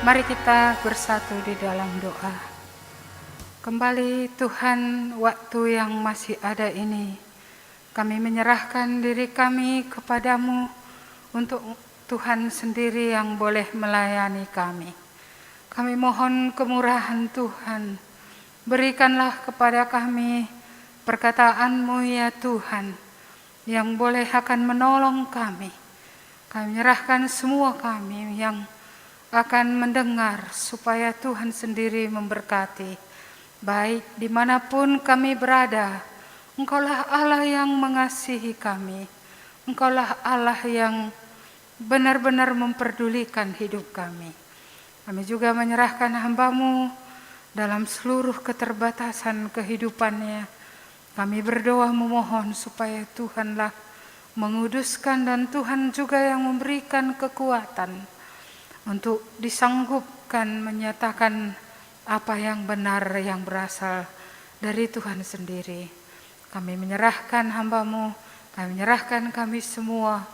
Mari kita bersatu di dalam doa. Kembali Tuhan, waktu yang masih ada ini, kami menyerahkan diri kami kepadamu untuk Tuhan sendiri yang boleh melayani kami. Kami mohon kemurahan Tuhan, berikanlah kepada kami perkataan-Mu ya Tuhan, yang boleh akan menolong kami. Kami menyerahkan semua kami yang akan mendengar, supaya Tuhan sendiri memberkati. Baik dimanapun kami berada, Engkaulah Allah yang mengasihi kami. Engkaulah Allah yang benar-benar memperdulikan hidup kami. Kami juga menyerahkan hamba-Mu dalam seluruh keterbatasan kehidupannya. Kami berdoa memohon supaya Tuhanlah menguduskan, dan Tuhan juga yang memberikan kekuatan untuk disanggupkan menyatakan apa yang benar yang berasal dari Tuhan sendiri. Kami menyerahkan hamba-Mu, kami menyerahkan kami semua.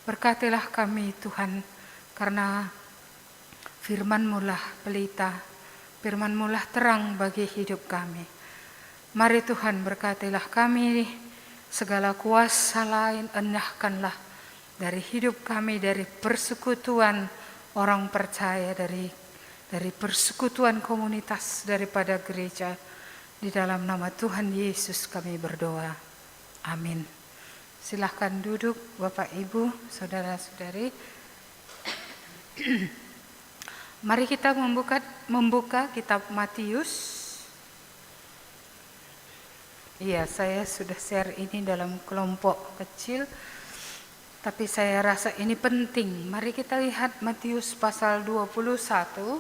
Berkatilah kami Tuhan, karena firman-Mu lah pelita, firman-Mu lah terang bagi hidup kami. Mari Tuhan berkatilah kami, segala kuasa lain enyahkanlah dari hidup kami, dari persekutuan orang percaya, dari persekutuan komunitas daripada gereja. Di dalam nama Tuhan Yesus kami berdoa. Amin. Silahkan duduk Bapak Ibu, saudara-saudari. Mari kita membuka kitab Matius. Iya, saya sudah share ini dalam kelompok kecil, tapi saya rasa ini penting. Mari kita lihat Matius pasal 21.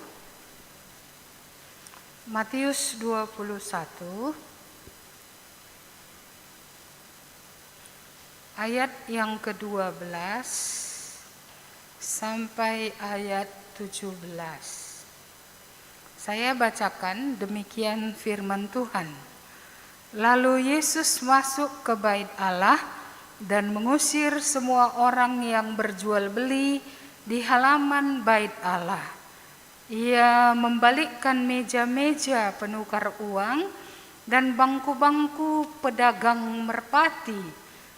Matius 21 ayat yang ke-12 sampai ayat 17. Saya bacakan, demikian firman Tuhan. Lalu Yesus masuk ke bait Allah dan mengusir semua orang yang berjual beli di halaman bait Allah. Ia membalikkan meja-meja penukar uang dan bangku-bangku pedagang merpati,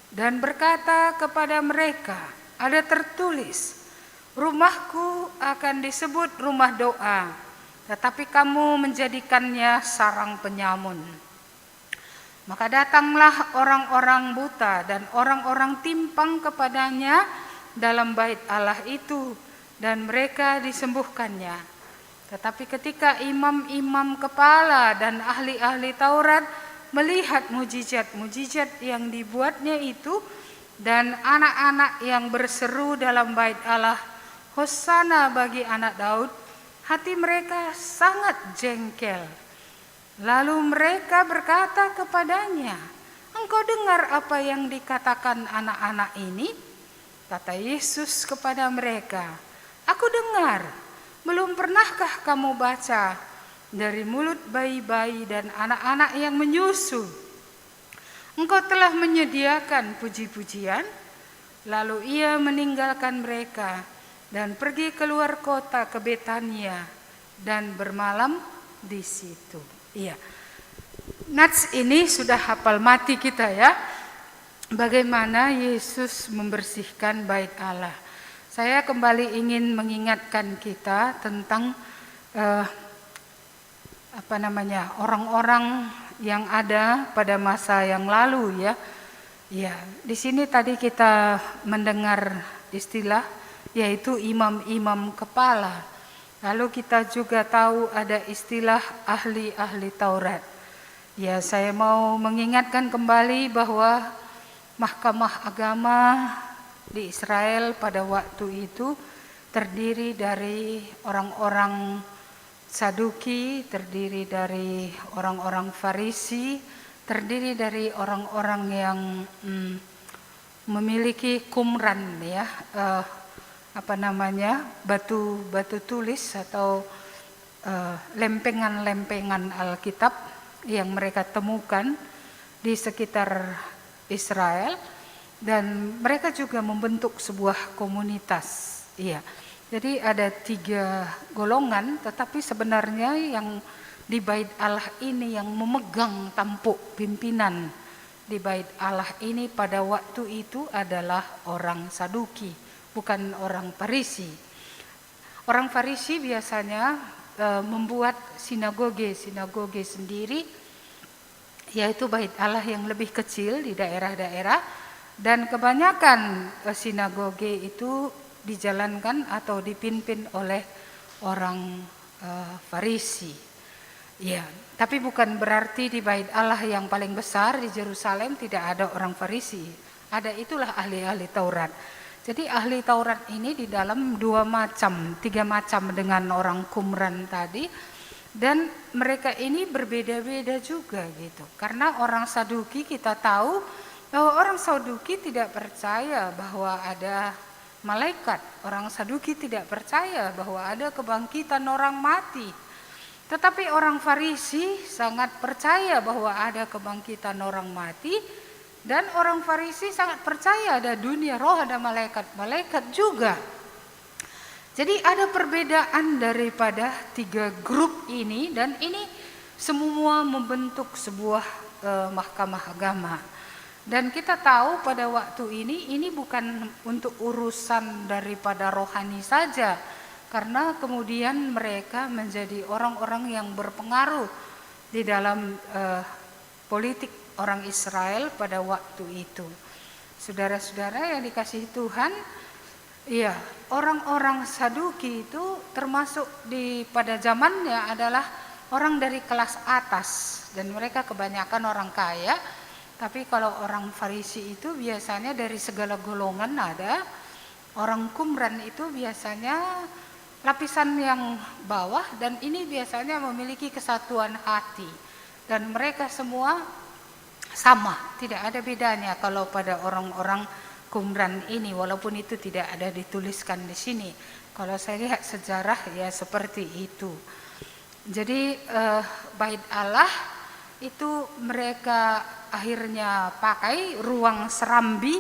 dan berkata kepada mereka, ada tertulis, rumahku akan disebut rumah doa, tetapi kamu menjadikannya sarang penyamun. Maka datanglah orang-orang buta dan orang-orang timpang kepadanya dalam bait Allah itu, dan mereka disembuhkannya. Tetapi ketika imam-imam kepala dan ahli-ahli Taurat melihat mujizat-mujizat yang dibuatnya itu, dan anak-anak yang berseru dalam bait Allah, Hosana bagi anak Daud, hati mereka sangat jengkel. Lalu mereka berkata kepadanya, engkau dengar apa yang dikatakan anak-anak ini? Kata Yesus kepada mereka, aku dengar. Belum pernahkah kamu baca, dari mulut bayi-bayi dan anak-anak yang menyusu, engkau telah menyediakan puji-pujian? Lalu ia meninggalkan mereka dan pergi keluar kota ke Betania dan bermalam di situ. Iya, nats ini sudah hafal mati kita ya. Bagaimana Yesus membersihkan bait Allah. Saya kembali ingin mengingatkan kita tentang orang-orang yang ada pada masa yang lalu ya. Ya, di sini tadi kita mendengar istilah yaitu imam-imam kepala. Lalu kita juga tahu ada istilah ahli-ahli Taurat. Ya, saya mau mengingatkan kembali bahwa mahkamah agama di Israel pada waktu itu terdiri dari orang-orang Saduki, terdiri dari orang-orang Farisi, terdiri dari orang-orang yang memiliki kumran ya, batu tulis atau lempengan-lempengan Alkitab yang mereka temukan di sekitar Israel, dan mereka juga membentuk sebuah komunitas. Iya, Jadi ada 3 golongan, tetapi sebenarnya yang di bait Allah ini yang memegang tampuk pimpinan di bait Allah ini pada waktu itu adalah orang Saduki, bukan orang Farisi. Orang Farisi biasanya membuat sinagoge sendiri, yaitu bait Allah yang lebih kecil di daerah-daerah, dan kebanyakan sinagoge itu dijalankan atau dipimpin oleh orang Farisi. Ya, tapi bukan berarti di bait Allah yang paling besar di Yerusalem tidak ada orang Farisi. Ada, itulah ahli-ahli Taurat. Jadi ahli Taurat ini di dalam 3 macam dengan orang Qumran tadi, dan mereka ini berbeda-beda juga gitu. Karena orang Saduki kita tahu bahwa orang Saduki tidak percaya bahwa ada malaikat. Orang Saduki tidak percaya bahwa ada kebangkitan orang mati. Tetapi orang Farisi sangat percaya bahwa ada kebangkitan orang mati, dan orang Farisi sangat percaya ada dunia roh, ada malaikat juga. Jadi ada perbedaan daripada 3 grup ini, dan ini semua membentuk sebuah mahkamah agama. Dan kita tahu pada waktu ini bukan untuk urusan daripada rohani saja, karena kemudian mereka menjadi orang-orang yang berpengaruh di dalam politik orang Israel pada waktu itu. Saudara-saudara yang dikasihi Tuhan, iya, orang-orang Saduki itu termasuk pada zamannya adalah orang dari kelas atas, dan mereka kebanyakan orang kaya. Tapi kalau orang Farisi itu biasanya dari segala golongan ada. Orang Qumran itu biasanya lapisan yang bawah, dan ini biasanya memiliki kesatuan hati. Dan mereka semua sama, tidak ada bedanya kalau pada orang-orang Qumran ini, walaupun itu tidak ada dituliskan di sini. Kalau saya lihat sejarah ya seperti itu. Jadi bait Allah itu mereka akhirnya pakai ruang serambi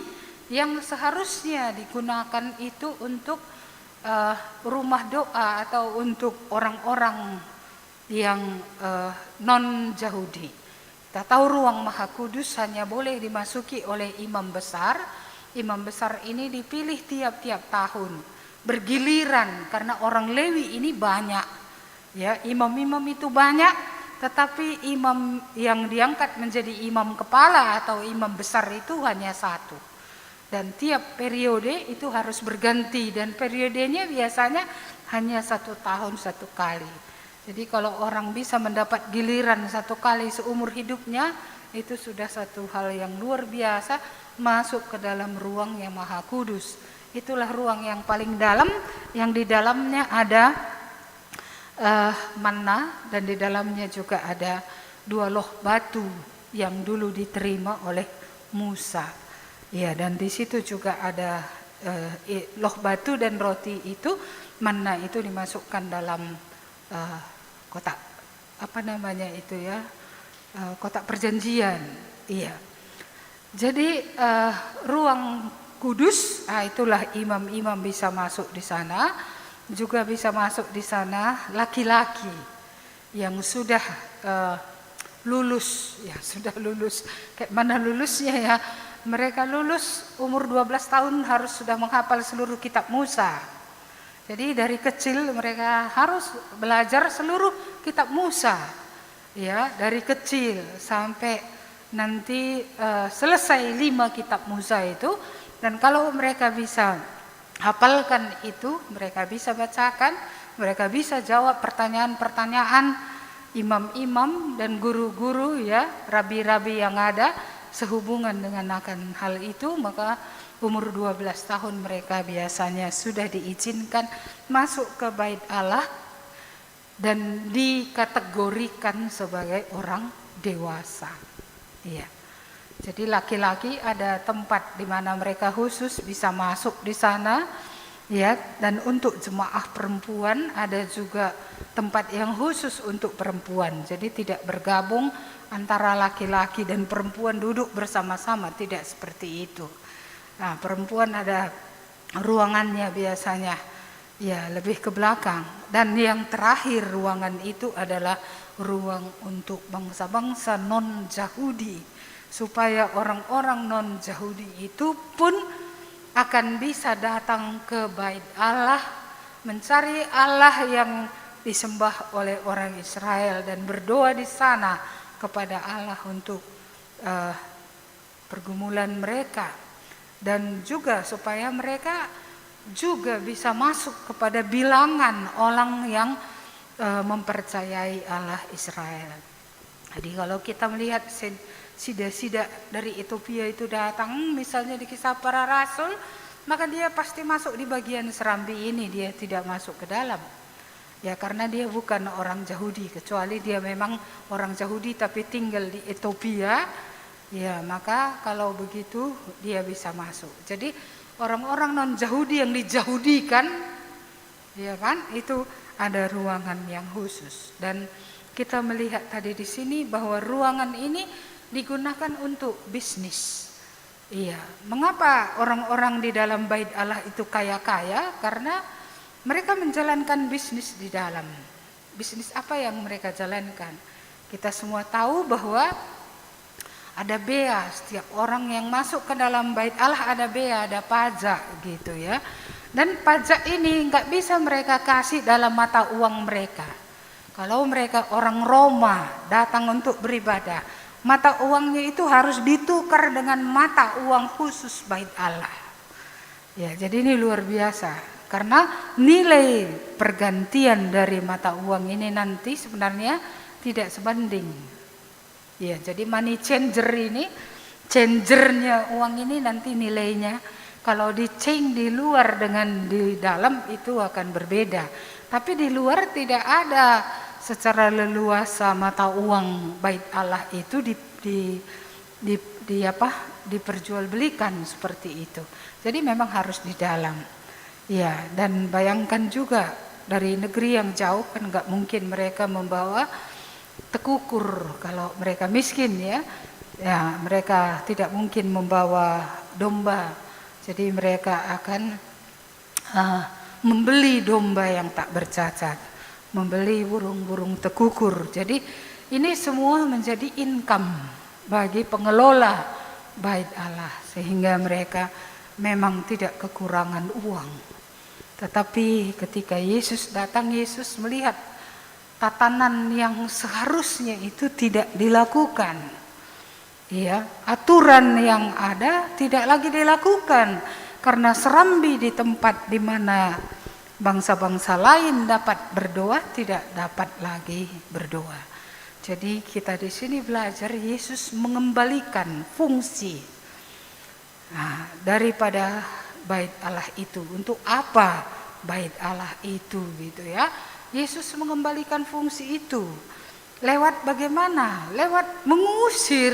yang seharusnya digunakan itu untuk rumah doa atau untuk orang-orang yang non-Yahudi. Kita tahu ruang Maha Kudus hanya boleh dimasuki oleh imam besar. Imam besar ini dipilih tiap-tiap tahun, bergiliran, karena orang Lewi ini banyak. Ya, imam-imam itu banyak, tetapi imam yang diangkat menjadi imam kepala atau imam besar itu hanya 1. Dan tiap periode itu harus berganti, dan periodenya biasanya hanya 1 tahun 1 kali. Jadi kalau orang bisa mendapat giliran 1 kali seumur hidupnya, itu sudah satu hal yang luar biasa, masuk ke dalam ruang yang Maha Kudus. Itulah ruang yang paling dalam, yang di dalamnya ada manna, dan di dalamnya juga ada 2 loh batu yang dulu diterima oleh Musa. Ya, dan di situ juga ada loh batu dan roti itu, manna itu dimasukkan dalam kotak, apa namanya itu ya, kotak perjanjian. Iya. Jadi ruang kudus, itulah imam-imam bisa masuk di sana. Juga bisa masuk di sana laki-laki yang sudah lulus, ya sudah lulus. Kayak mana lulusnya ya? Mereka lulus umur 12 tahun harus sudah menghafal seluruh kitab Musa. Jadi dari kecil mereka harus belajar seluruh kitab Musa. Ya, dari kecil sampai nanti selesai 5 kitab Musa itu. Dan kalau mereka bisa hafalkan itu, mereka bisa bacakan, mereka bisa jawab pertanyaan-pertanyaan imam-imam dan guru-guru ya, rabi-rabi yang ada sehubungan dengan akan hal itu, maka umur 12 tahun mereka biasanya sudah diizinkan masuk ke bait Allah dan dikategorikan sebagai orang dewasa. Iya. Jadi laki-laki ada tempat di mana mereka khusus bisa masuk di sana, ya. Dan untuk jemaah perempuan ada juga tempat yang khusus untuk perempuan. Jadi tidak bergabung antara laki-laki dan perempuan duduk bersama-sama, tidak seperti itu. Nah, perempuan ada ruangannya biasanya. Ya, lebih ke belakang. Dan yang terakhir ruangan itu adalah ruang untuk bangsa-bangsa non-Yahudi, supaya orang-orang non-Yahudi itu pun akan bisa datang ke Bait Allah, mencari Allah yang disembah oleh orang Israel dan berdoa di sana kepada Allah untuk pergumulan mereka, dan juga supaya mereka juga bisa masuk kepada bilangan orang yang mempercayai Allah Israel. Jadi kalau kita melihat sida-sida dari Ethiopia itu datang, misalnya di Kisah Para Rasul, maka dia pasti masuk di bagian serambi ini, dia tidak masuk ke dalam. Ya, karena dia bukan orang Yahudi, kecuali dia memang orang Yahudi tapi tinggal di Ethiopia, ya maka kalau begitu dia bisa masuk. Jadi orang-orang non-Yahudi yang dijahudikan, ya kan, itu ada ruangan yang khusus. Dan kita melihat tadi di sini bahwa ruangan ini digunakan untuk bisnis. Iya, mengapa orang-orang di dalam Bait Allah itu kaya-kaya? Karena mereka menjalankan bisnis di dalam. Bisnis apa yang mereka jalankan? Kita semua tahu bahwa ada bea, setiap orang yang masuk ke dalam Bait Allah ada bea, ada pajak gitu ya. Dan pajak ini nggak bisa mereka kasih dalam mata uang mereka. Kalau mereka orang Roma datang untuk beribadah, mata uangnya itu harus ditukar dengan mata uang khusus Bait Allah. Ya, jadi ini luar biasa. Karena nilai pergantian dari mata uang ini nanti sebenarnya tidak sebanding. Ya, jadi money changer ini, changernya uang ini nanti nilainya kalau di change di luar dengan di dalam itu akan berbeda. Tapi di luar tidak ada secara leluasa mata uang Bait Allah itu diperjualbelikan seperti itu. Jadi memang harus di dalam. Ya, dan bayangkan juga dari negeri yang jauh kan nggak mungkin mereka membawa tekukur kalau mereka miskin ya. Ya, mereka tidak mungkin membawa domba. Jadi mereka akan membeli domba yang tak bercacat, membeli burung-burung tekukur. Jadi ini semua menjadi income bagi pengelola Bait Allah, sehingga mereka memang tidak kekurangan uang. Tetapi ketika Yesus datang, Yesus melihat tatanan yang seharusnya itu tidak dilakukan. Ya, aturan yang ada tidak lagi dilakukan karena serambi di tempat di mana bangsa-bangsa lain dapat berdoa tidak dapat lagi berdoa. Jadi kita di sini belajar Yesus mengembalikan fungsi daripada Bait Allah itu. Untuk apa Bait Allah itu gitu ya? Yesus mengembalikan fungsi itu. Lewat bagaimana? Lewat mengusir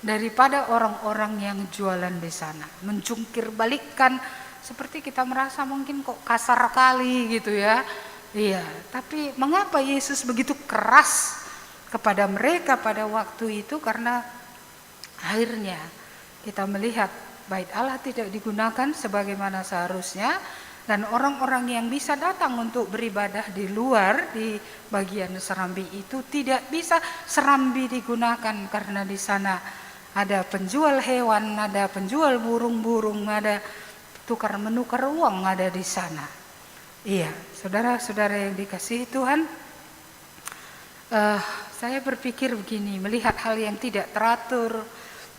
daripada orang-orang yang jualan di sana. Menjungkir balikkan, seperti kita merasa mungkin kok kasar kali gitu ya. Iya, tapi mengapa Yesus begitu keras kepada mereka pada waktu itu? Karena akhirnya kita melihat Bait Allah tidak digunakan sebagaimana seharusnya, dan orang-orang yang bisa datang untuk beribadah di luar di bagian serambi itu tidak bisa serambi digunakan karena di sana ada penjual hewan, ada penjual burung-burung, ada tukar menukar uang ada di sana. Iya, saudara-saudara yang dikasihi Tuhan, saya berpikir begini, melihat hal yang tidak teratur,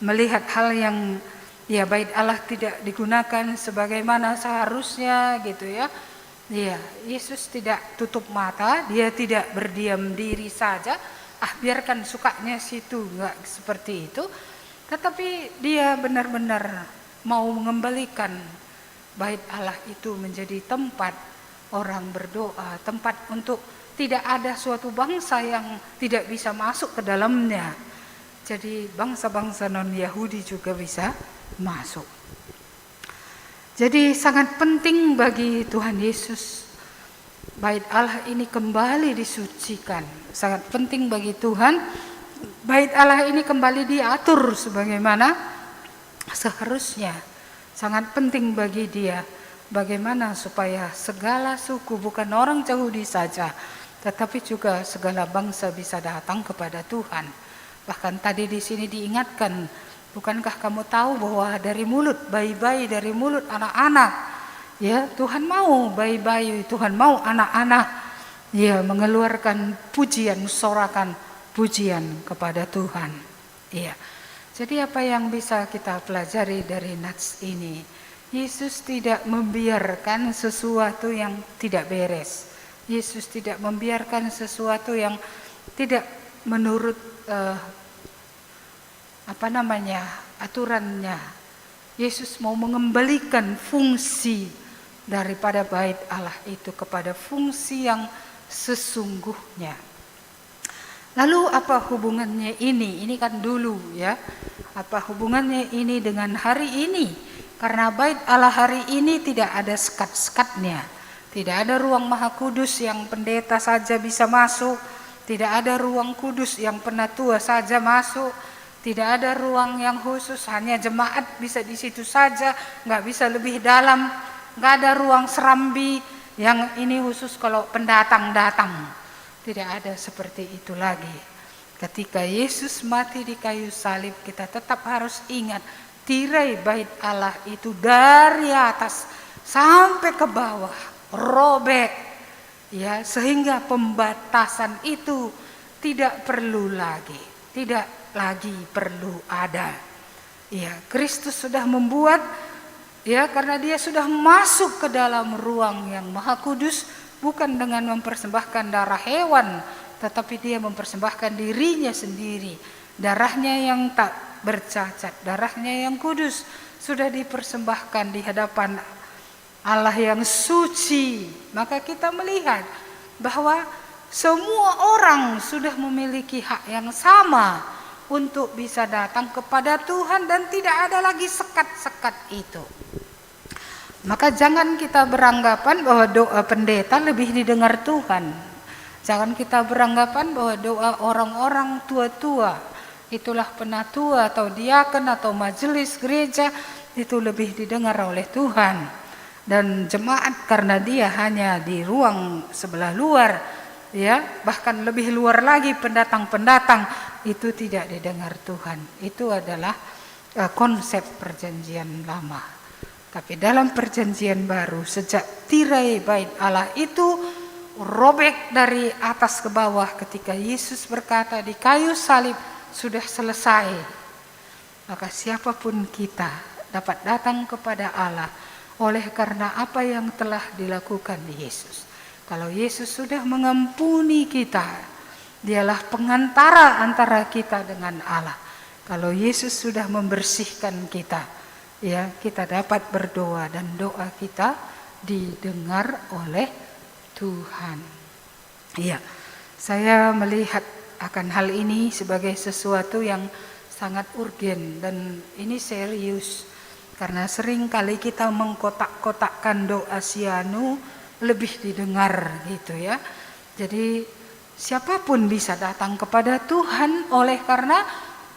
melihat hal yang Bait Allah tidak digunakan sebagaimana seharusnya gitu ya. Iya, Yesus tidak tutup mata, dia tidak berdiam diri saja, biarkan sukanya situ, enggak seperti itu. Tetapi dia benar-benar mau mengembalikan Bait Allah itu menjadi tempat orang berdoa, tempat untuk tidak ada suatu bangsa yang tidak bisa masuk ke dalamnya. Jadi bangsa-bangsa non-Yahudi juga bisa masuk. Jadi sangat penting bagi Tuhan Yesus Bait Allah ini kembali disucikan. Sangat penting bagi Tuhan Bait Allah ini kembali diatur sebagaimana seharusnya. Sangat penting bagi dia bagaimana supaya segala suku, bukan orang Yahudi saja, tetapi juga segala bangsa bisa datang kepada Tuhan. Bahkan tadi di sini diingatkan, bukankah kamu tahu bahwa dari mulut bayi-bayi, dari mulut anak-anak, ya Tuhan mau bayi-bayi, Tuhan mau anak-anak, ya mengeluarkan pujian, sorakan pujian kepada Tuhan. Ya. Jadi apa yang bisa kita pelajari dari nats ini? Yesus tidak membiarkan sesuatu yang tidak beres. Yesus tidak membiarkan sesuatu yang tidak menurut aturannya. Yesus mau mengembalikan fungsi daripada bait Allah itu kepada fungsi yang sesungguhnya. Lalu apa hubungannya ini? Ini kan dulu ya. Apa hubungannya ini dengan hari ini? Karena bait Allah hari ini tidak ada sekat-sekatnya. Tidak ada ruang maha kudus yang pendeta saja bisa masuk. Tidak ada ruang kudus yang penatua saja masuk. Tidak ada ruang yang khusus, hanya jemaat bisa di situ saja. Nggak bisa lebih dalam. Nggak ada ruang serambi yang ini khusus kalau pendatang datang. Tidak ada seperti itu lagi. Ketika Yesus mati di kayu salib, kita tetap harus ingat tirai bait Allah itu dari atas sampai ke bawah robek, ya, sehingga pembatasan itu tidak perlu lagi, tidak lagi perlu ada. Ya, Kristus sudah membuat, ya, karena dia sudah masuk ke dalam ruang yang maha kudus, bukan dengan mempersembahkan darah hewan, tetapi dia mempersembahkan dirinya sendiri. Darahnya yang tak bercacat, darahnya yang kudus sudah dipersembahkan di hadapan Allah yang suci. Maka kita melihat bahwa semua orang sudah memiliki hak yang sama untuk bisa datang kepada Tuhan dan tidak ada lagi sekat-sekat itu. Maka jangan kita beranggapan bahwa doa pendeta lebih didengar Tuhan. Jangan kita beranggapan bahwa doa orang-orang tua-tua, itulah penatua atau diaken atau majelis gereja, itu lebih didengar oleh Tuhan. Dan jemaat karena dia hanya di ruang sebelah luar, ya, bahkan lebih luar lagi pendatang-pendatang, itu tidak didengar Tuhan. Itu adalah konsep perjanjian lama. Tapi dalam perjanjian baru, sejak tirai bait Allah itu robek dari atas ke bawah ketika Yesus berkata di kayu salib, sudah selesai. Maka siapapun kita dapat datang kepada Allah oleh karena apa yang telah dilakukan di Yesus. Kalau Yesus sudah mengampuni kita, dialah pengantara antara kita dengan Allah. Kalau Yesus sudah membersihkan kita, ya, kita dapat berdoa dan doa kita didengar oleh Tuhan. Iya, saya melihat akan hal ini sebagai sesuatu yang sangat urgen dan ini serius, karena sering kali kita mengkotak-kotakkan doa sianu lebih didengar gitu ya. Jadi siapapun bisa datang kepada Tuhan oleh karena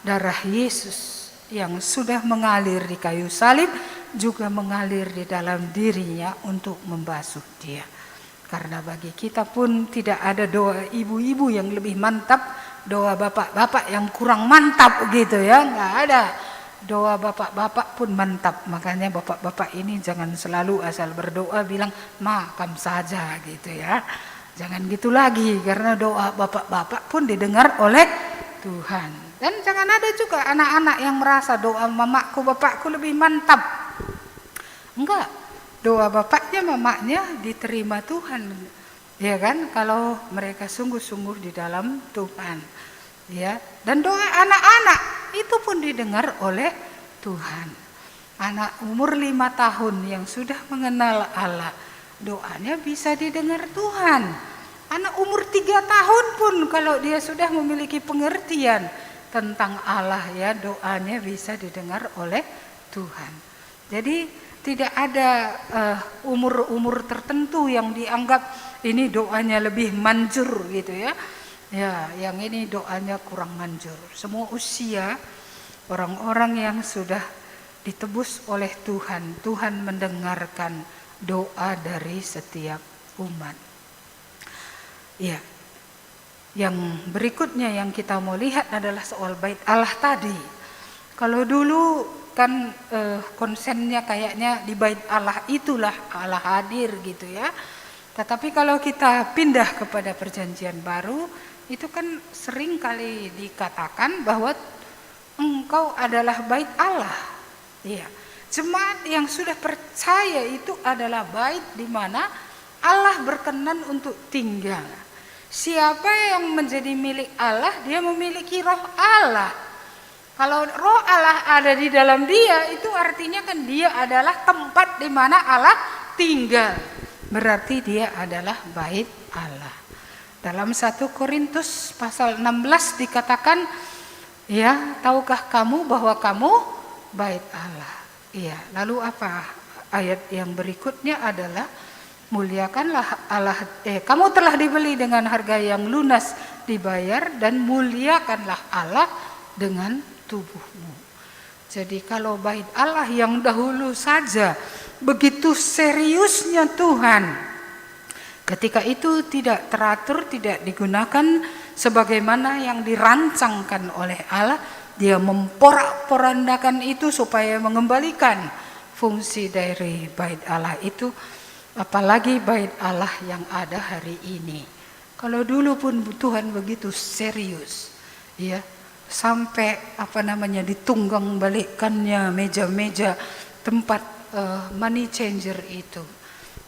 darah Yesus yang sudah mengalir di kayu salib juga mengalir di dalam dirinya untuk membasuh dia. Karena bagi kita pun tidak ada doa ibu-ibu yang lebih mantap, doa bapak-bapak yang kurang mantap gitu ya, nggak ada. Doa bapak-bapak pun mantap, makanya bapak-bapak ini jangan selalu asal berdoa bilang makam saja gitu ya. Jangan gitu lagi, karena doa bapak-bapak pun didengar oleh Tuhan. Dan jangan ada juga anak-anak yang merasa doa mamaku bapakku lebih mantap. Enggak. Doa bapaknya mamaknya diterima Tuhan, ya kan, kalau mereka sungguh-sungguh di dalam Tuhan, ya. Dan doa anak-anak itu pun didengar oleh Tuhan. Anak umur 5 tahun yang sudah mengenal Allah, doanya bisa didengar Tuhan. Anak umur 3 tahun pun kalau dia sudah memiliki pengertian tentang Allah, ya, doanya bisa didengar oleh Tuhan. Jadi tidak ada umur-umur tertentu yang dianggap ini doanya lebih manjur gitu ya. Ya, yang ini doanya kurang manjur. Semua usia orang-orang yang sudah ditebus oleh Tuhan, Tuhan mendengarkan doa dari setiap umat. Ya, yang berikutnya yang kita mau lihat adalah soal bait Allah tadi. Kalau dulu kan konsennya kayaknya di bait Allah itulah Allah hadir gitu ya. Tetapi kalau kita pindah kepada perjanjian baru, itu kan sering kali dikatakan bahwa engkau adalah bait Allah. Iya. Jemaat yang sudah percaya itu adalah bait di mana Allah berkenan untuk tinggal. Siapa yang menjadi milik Allah, dia memiliki roh Allah. Kalau roh Allah ada di dalam dia, itu artinya kan dia adalah tempat di mana Allah tinggal. Berarti dia adalah bait Allah. Dalam 1 Korintus pasal 16 dikatakan, ya, tahukah kamu bahwa kamu bait Allah? Iya, lalu apa? Ayat yang berikutnya adalah muliakanlah Allah, kamu telah dibeli dengan harga yang lunas dibayar, dan muliakanlah Allah dengan tubuhmu. Jadi kalau bait Allah yang dahulu saja begitu seriusnya Tuhan, ketika itu tidak teratur, tidak digunakan sebagaimana yang dirancangkan oleh Allah, dia memporak-porandakan itu supaya mengembalikan fungsi dari bait Allah itu. Apalagi bait Allah yang ada hari ini. Kalau dulu pun Tuhan begitu serius, ya, sampai ditunggang balikannya meja-meja tempat money changer itu.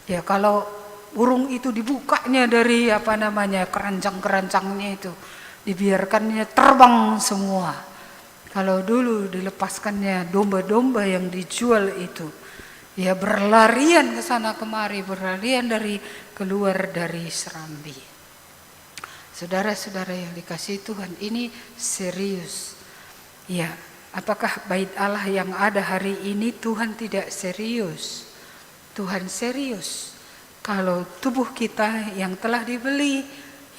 Ya, kalau burung itu dibukanya dari keranjang-keranjangnya itu, dibiarkannya terbang semua. Kalau dulu dilepaskannya domba-domba yang dijual itu, ya, berlarian ke sana kemari, berlarian keluar dari serambi. Saudara-saudara yang dikasihi Tuhan, ini serius. Ya, apakah bait Allah yang ada hari ini Tuhan tidak serius? Tuhan serius. Kalau tubuh kita yang telah dibeli,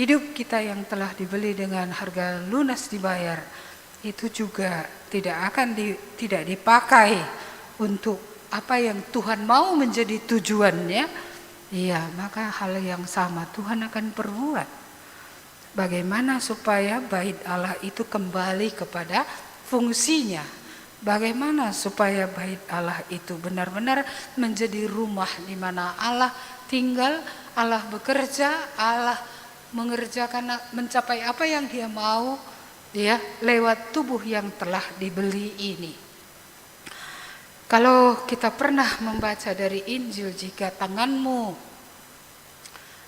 hidup kita yang telah dibeli dengan harga lunas dibayar, itu juga tidak dipakai untuk apa yang Tuhan mau menjadi tujuannya, iya, maka hal yang sama Tuhan akan perbuat. Bagaimana supaya bait Allah itu kembali kepada fungsinya? Bagaimana supaya bait Allah itu benar-benar menjadi rumah di mana Allah tinggal, Allah bekerja, Allah mengerjakan, mencapai apa yang Dia mau, ya, lewat tubuh yang telah dibeli ini. Kalau kita pernah membaca dari Injil, jika tanganmu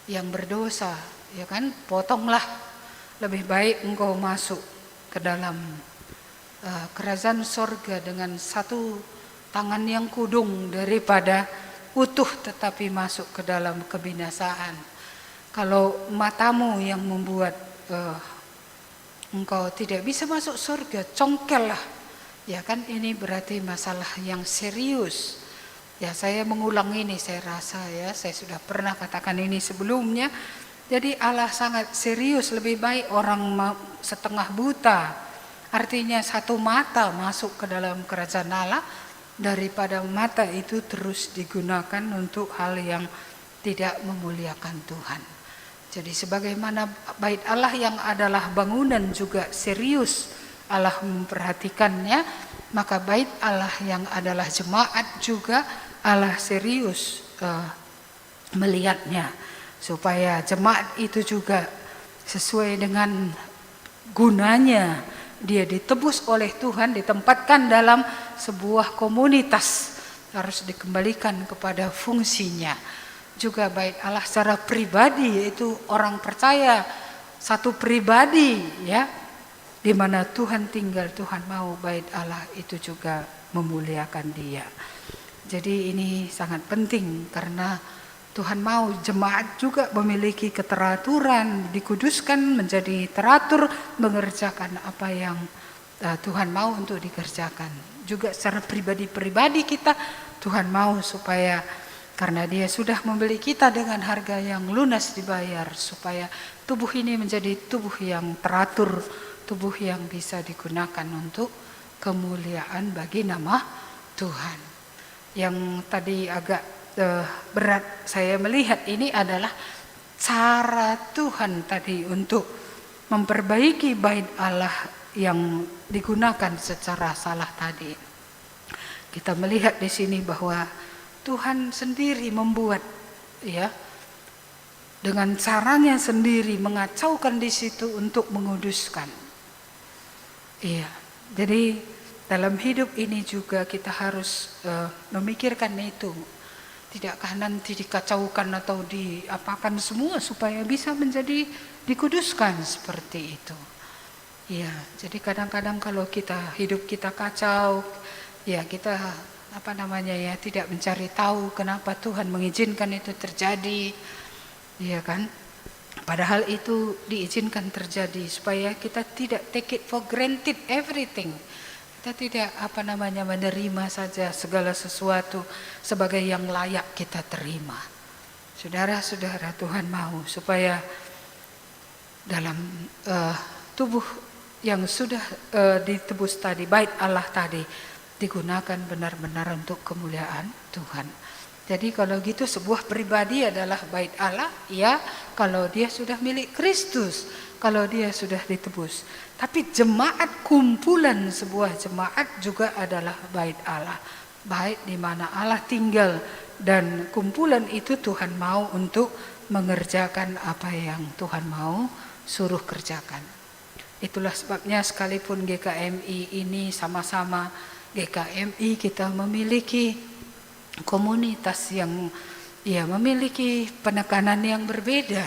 yang berdosa, ya kan, potonglah. Lebih baik engkau masuk ke dalam kerajaan sorga dengan satu tangan yang kudung daripada utuh tetapi masuk ke dalam kebinasaan. Kalau matamu yang membuat engkau tidak bisa masuk surga, congkellah. Ya kan, ini berarti masalah yang serius. Ya, saya mengulang ini, saya rasa ya, saya sudah pernah katakan ini sebelumnya. Jadi Allah sangat serius, lebih baik orang setengah buta, artinya satu mata masuk ke dalam kerajaan Allah, daripada mata itu terus digunakan untuk hal yang tidak memuliakan Tuhan. Jadi sebagaimana bait Allah yang adalah bangunan juga serius Allah memperhatikannya, maka bait Allah yang adalah jemaat juga Allah serius melihatnya, supaya jemaat itu juga sesuai dengan gunanya. Dia ditebus oleh Tuhan, ditempatkan dalam sebuah komunitas, harus dikembalikan kepada fungsinya. Juga bait Allah secara pribadi, yaitu orang percaya satu pribadi, ya, di mana Tuhan tinggal, Tuhan mau bait Allah itu juga memuliakan Dia. Jadi ini sangat penting karena Tuhan mau jemaat juga memiliki keteraturan, dikuduskan menjadi teratur, mengerjakan apa yang Tuhan mau untuk dikerjakan. Juga secara pribadi-pribadi kita, Tuhan mau supaya karena Dia sudah membeli kita dengan harga yang lunas dibayar, supaya tubuh ini menjadi tubuh yang teratur, tubuh yang bisa digunakan untuk kemuliaan bagi nama Tuhan. Yang tadi agak berat saya melihat ini adalah cara Tuhan tadi untuk memperbaiki bait Allah yang digunakan secara salah tadi. Kita melihat di sini bahwa Tuhan sendiri membuat, ya, dengan caranya sendiri mengacaukan di situ untuk menguduskan. Iya, jadi dalam hidup ini juga kita harus memikirkan itu. Tidakkah nanti dikacaukan atau diapakan semua supaya bisa menjadi dikuduskan seperti itu. Ya, jadi kadang-kadang kalau hidup kita kacau, ya kita tidak mencari tahu kenapa Tuhan mengizinkan itu terjadi. Ya kan? Padahal itu diizinkan terjadi supaya kita tidak take it for granted everything. Kita tidak menerima saja segala sesuatu sebagai yang layak kita terima. Saudara-saudara, Tuhan mau supaya dalam tubuh yang sudah ditebus tadi, bait Allah tadi, digunakan benar-benar untuk kemuliaan Tuhan. Jadi kalau gitu sebuah pribadi adalah bait Allah, ya, kalau dia sudah milik Kristus, kalau dia sudah ditebus. Tapi jemaat, kumpulan sebuah jemaat juga adalah bait Allah. Bait di mana Allah tinggal, dan kumpulan itu Tuhan mau untuk mengerjakan apa yang Tuhan mau suruh kerjakan. Itulah sebabnya sekalipun GKMI ini sama-sama GKMI, kita memiliki komunitas yang memiliki penekanan yang berbeda.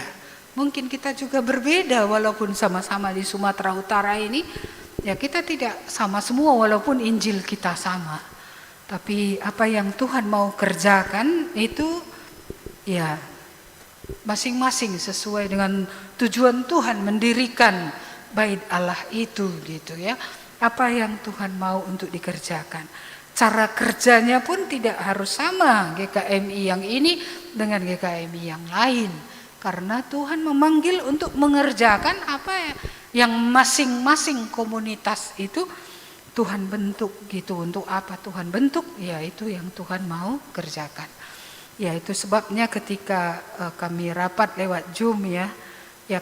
Mungkin kita juga berbeda walaupun sama-sama di Sumatera Utara ini, ya kita tidak sama semua walaupun Injil kita sama. Tapi apa yang Tuhan mau kerjakan itu ya masing-masing sesuai dengan tujuan Tuhan mendirikan bait Allah itu gitu ya. Apa yang Tuhan mau untuk dikerjakan. Cara kerjanya pun tidak harus sama GKMI yang ini dengan GKMI yang lain. Karena Tuhan memanggil untuk mengerjakan apa yang masing-masing komunitas itu Tuhan bentuk gitu. Untuk apa Tuhan bentuk? Ya itu yang Tuhan mau kerjakan. Ya itu sebabnya ketika kami rapat lewat Zoom ya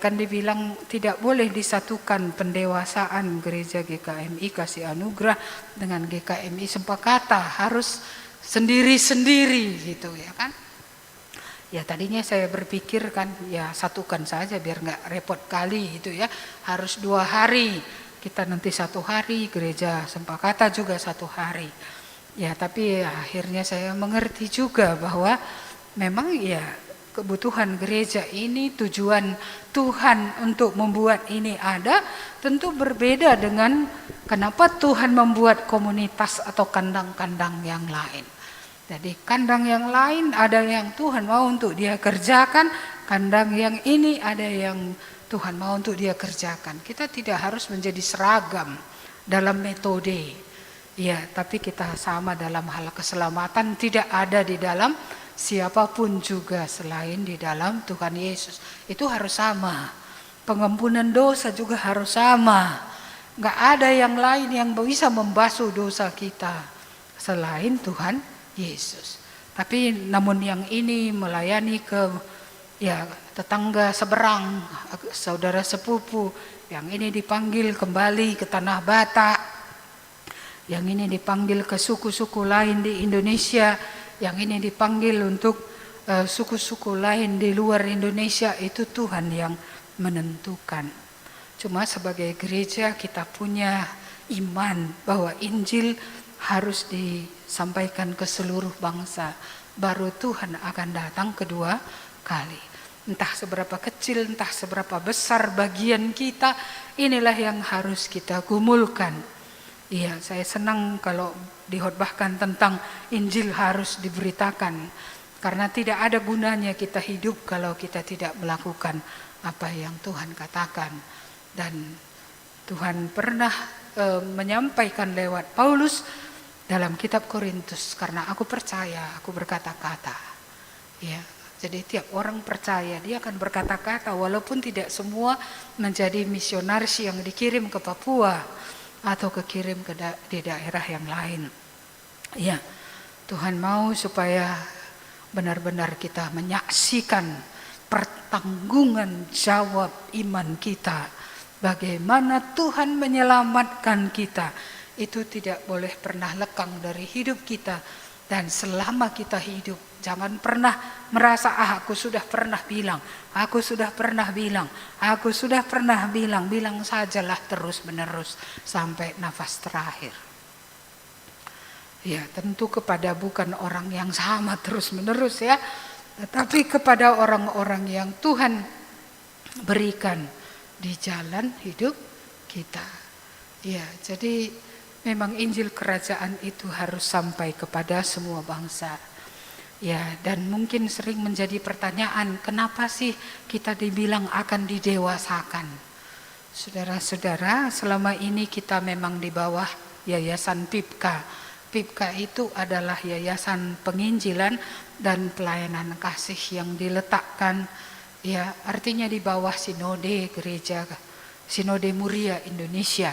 kan dibilang tidak boleh disatukan pendewasaan gereja GKMI Kasih Anugerah dengan GKMI Sempakata, harus sendiri-sendiri gitu ya kan. Ya tadinya saya berpikir kan ya satukan saja biar nggak repot kali gitu ya, harus 2 hari, kita nanti 1 hari, gereja Sempakata juga 1 hari. Ya tapi ya, akhirnya saya mengerti juga bahwa memang ya kebutuhan gereja ini, tujuan Tuhan untuk membuat ini ada, tentu berbeda dengan kenapa Tuhan membuat komunitas atau kandang-kandang yang lain. Jadi kandang yang lain ada yang Tuhan mau untuk dia kerjakan, kandang yang ini ada yang Tuhan mau untuk dia kerjakan. Kita tidak harus menjadi seragam dalam metode, ya, tapi kita sama dalam hal keselamatan, tidak ada di dalam siapapun juga selain di dalam Tuhan Yesus. Itu harus sama. Pengampunan dosa juga harus sama. Nggak ada yang lain yang bisa membasuh dosa kita selain Tuhan Yesus. Tapi namun yang ini melayani ke tetangga seberang, saudara sepupu, yang ini dipanggil kembali ke tanah Batak, yang ini dipanggil ke suku-suku lain di Indonesia, yang ini dipanggil untuk suku-suku lain di luar Indonesia, itu Tuhan yang menentukan. Cuma sebagai gereja kita punya iman bahwa Injil harus disampaikan ke seluruh bangsa, baru Tuhan akan datang kedua kali. Entah seberapa kecil, entah seberapa besar bagian kita, inilah yang harus kita gumulkan. Iya, saya senang kalau dihotbahkan tentang Injil harus diberitakan, karena tidak ada gunanya kita hidup kalau kita tidak melakukan apa yang Tuhan katakan. Dan Tuhan pernah menyampaikan lewat Paulus dalam kitab Korintus, karena aku percaya, aku berkata-kata. Ya, jadi tiap orang percaya, dia akan berkata-kata walaupun tidak semua menjadi misionaris yang dikirim ke Papua atau kekirim di daerah yang lain. Ya, Tuhan mau supaya benar-benar kita menyaksikan pertanggungan jawab iman kita. Bagaimana Tuhan menyelamatkan kita, itu tidak boleh pernah lekang dari hidup kita. Dan selama kita hidup, jangan pernah merasa aku sudah pernah bilang, aku sudah pernah bilang, aku sudah pernah bilang. Bilang sajalah terus menerus sampai nafas terakhir. Ya, tentu kepada bukan orang yang sama terus menerus ya, tetapi kepada orang-orang yang Tuhan berikan di jalan hidup kita. Ya, jadi memang Injil Kerajaan itu harus sampai kepada semua bangsa. Ya, dan mungkin sering menjadi pertanyaan, kenapa sih kita dibilang akan didewasakan? Saudara-saudara, selama ini kita memang di bawah Yayasan PIPKA. PIPKA itu adalah Yayasan Penginjilan dan Pelayanan Kasih yang diletakkan, ya, artinya di bawah Sinode Gereja Sinode Muria Indonesia.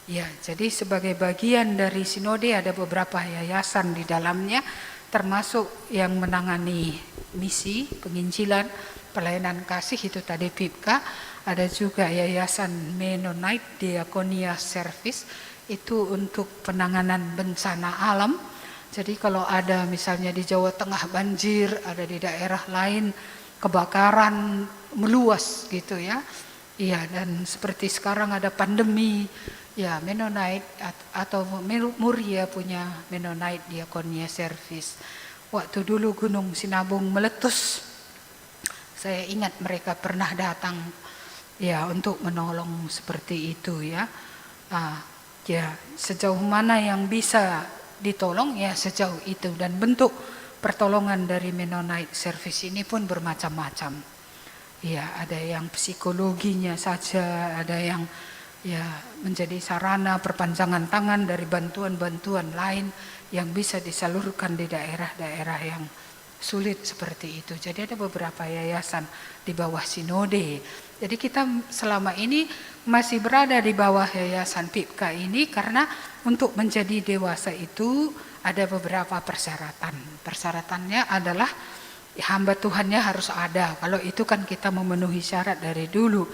Ya, jadi sebagai bagian dari sinode ada beberapa yayasan di dalamnya, termasuk yang menangani misi, penginjilan, pelayanan kasih itu tadi PIPKA. Ada juga yayasan Mennonite Diakonia Service, itu untuk penanganan bencana alam. Jadi kalau ada misalnya di Jawa Tengah banjir, ada di daerah lain kebakaran meluas gitu ya. Iya, dan seperti sekarang ada pandemi, ya Mennonite atau Muria punya Mennonite Diakonia Service. Waktu dulu Gunung Sinabung meletus, saya ingat mereka pernah datang ya untuk menolong seperti itu ya. Ya sejauh mana yang bisa ditolong ya sejauh itu, dan bentuk pertolongan dari Mennonite Service ini pun bermacam-macam. Ya, ada yang psikologinya saja, ada yang ya menjadi sarana perpanjangan tangan dari bantuan-bantuan lain yang bisa disalurkan di daerah-daerah yang sulit seperti itu. Jadi ada beberapa yayasan di bawah sinode. Jadi kita selama ini masih berada di bawah yayasan PIPKA ini karena untuk menjadi dewasa itu ada beberapa persyaratan. Persyaratannya adalah hamba Tuhannya harus ada. Kalau itu kan kita memenuhi syarat dari dulu.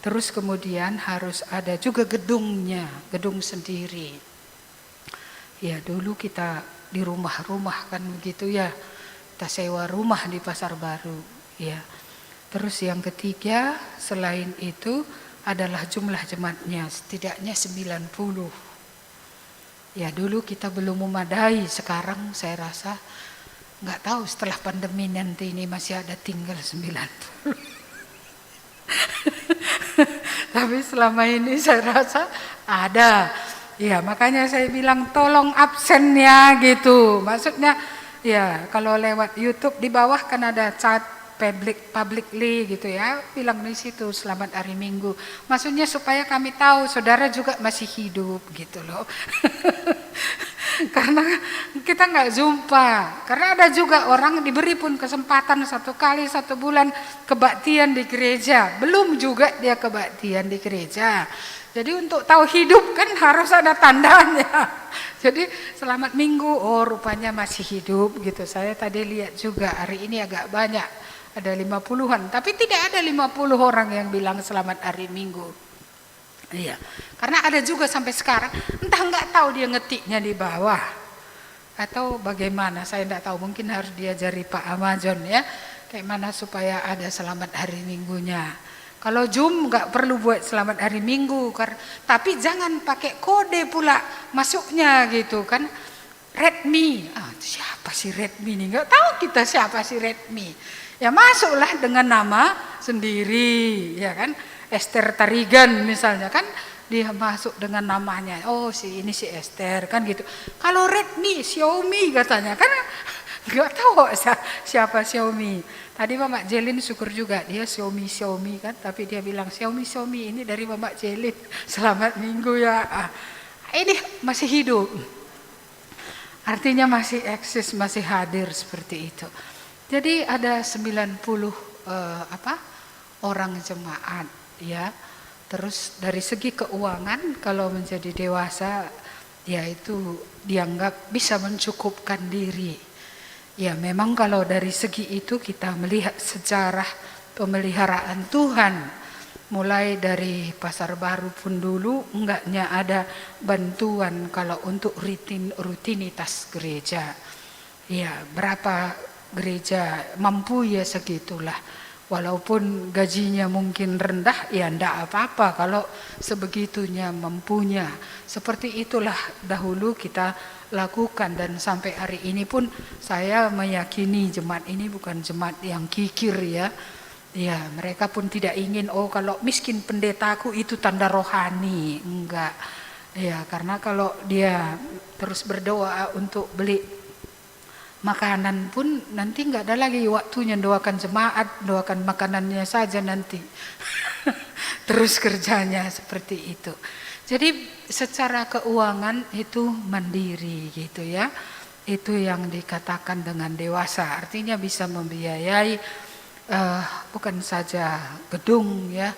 Terus kemudian harus ada juga gedungnya, gedung sendiri. Ya dulu kita di rumah-rumah kan begitu ya. Kita sewa rumah di Pasar Baru. Ya. Terus yang ketiga selain itu adalah jumlah jemaatnya setidaknya 90. Ya dulu kita belum memadai, sekarang saya rasa nggak tahu setelah pandemi nanti ini masih ada tinggal 90. Tapi selama ini saya rasa ada. Ya makanya saya bilang tolong absen ya gitu. Maksudnya ya kalau lewat YouTube di bawah kan ada chat publicly gitu ya. Bilang di situ selamat hari Minggu. Maksudnya supaya kami tahu saudara juga masih hidup gitu loh. Karena kita nggak jumpa. Karena ada juga orang diberi pun kesempatan 1 kali 1 bulan kebaktian di gereja, belum juga dia kebaktian di gereja. Jadi untuk tahu hidup kan harus ada tandanya. Jadi selamat Minggu, oh rupanya masih hidup gitu. Saya tadi lihat juga hari ini agak banyak, ada 50-an, tapi tidak ada 50 orang yang bilang selamat hari Minggu. Iya, karena ada juga sampai sekarang, entah nggak tahu dia ngetiknya di bawah atau bagaimana, saya nggak tahu. Mungkin harus diajari Pak Amazon ya, kayak mana supaya ada selamat hari Minggunya. Kalau Zoom nggak perlu buat selamat hari Minggu, tapi jangan pakai kode pula masuknya gitu kan. Redmi, siapa sih Redmi nih? Nggak tahu kita siapa sih Redmi. Ya masuklah dengan nama sendiri, ya kan. Esther Tarigan misalnya kan dia masuk dengan namanya, oh ini si Esther kan gitu. Kalau Redmi, Xiaomi katanya kan nggak tahu siapa Xiaomi. Tadi Mama Jelin syukur juga dia Xiaomi kan, tapi dia bilang Xiaomi ini dari Mama Jelin. Selamat Minggu ya. Ini masih hidup, artinya masih eksis, masih hadir seperti itu. Jadi ada 90 orang jemaat. Ya, terus dari segi keuangan kalau menjadi dewasa, ya itu dianggap bisa mencukupkan diri. Ya memang kalau dari segi itu kita melihat sejarah pemeliharaan Tuhan, mulai dari Pasar Baru pun dulu enggaknya ada bantuan kalau untuk rutinitas gereja. Ya berapa gereja mampu ya segitulah. Walaupun gajinya mungkin rendah, ya enggak apa-apa kalau sebegitunya mampunya. Seperti itulah dahulu kita lakukan, dan sampai hari ini pun saya meyakini jemaat ini bukan jemaat yang kikir ya. Ya, mereka pun tidak ingin kalau miskin pendetaku itu tanda rohani, enggak. Ya, karena kalau dia terus berdoa untuk beli makanan pun nanti enggak ada lagi waktunya doakan jemaat, doakan makanannya saja nanti. Terus kerjanya seperti itu. Jadi secara keuangan itu mandiri gitu ya. Itu yang dikatakan dengan dewasa, artinya bisa membiayai bukan saja gedung ya,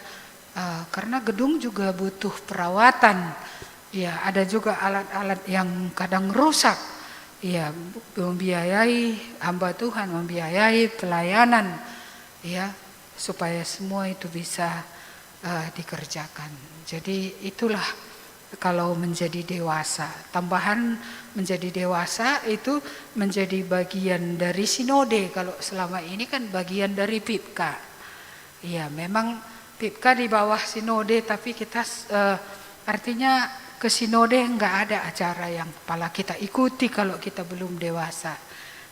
karena gedung juga butuh perawatan. Ya, ada juga alat-alat yang kadang rusak. Ya, membiayai hamba Tuhan, membiayai pelayanan ya, supaya semua itu bisa dikerjakan. Jadi itulah kalau menjadi dewasa. Tambahan menjadi dewasa itu menjadi bagian dari sinode. Kalau selama ini kan bagian dari PIPKA. Ya, memang PIPKA di bawah sinode, tapi kita artinya ke sinode enggak ada acara yang kepala kita ikuti kalau kita belum dewasa.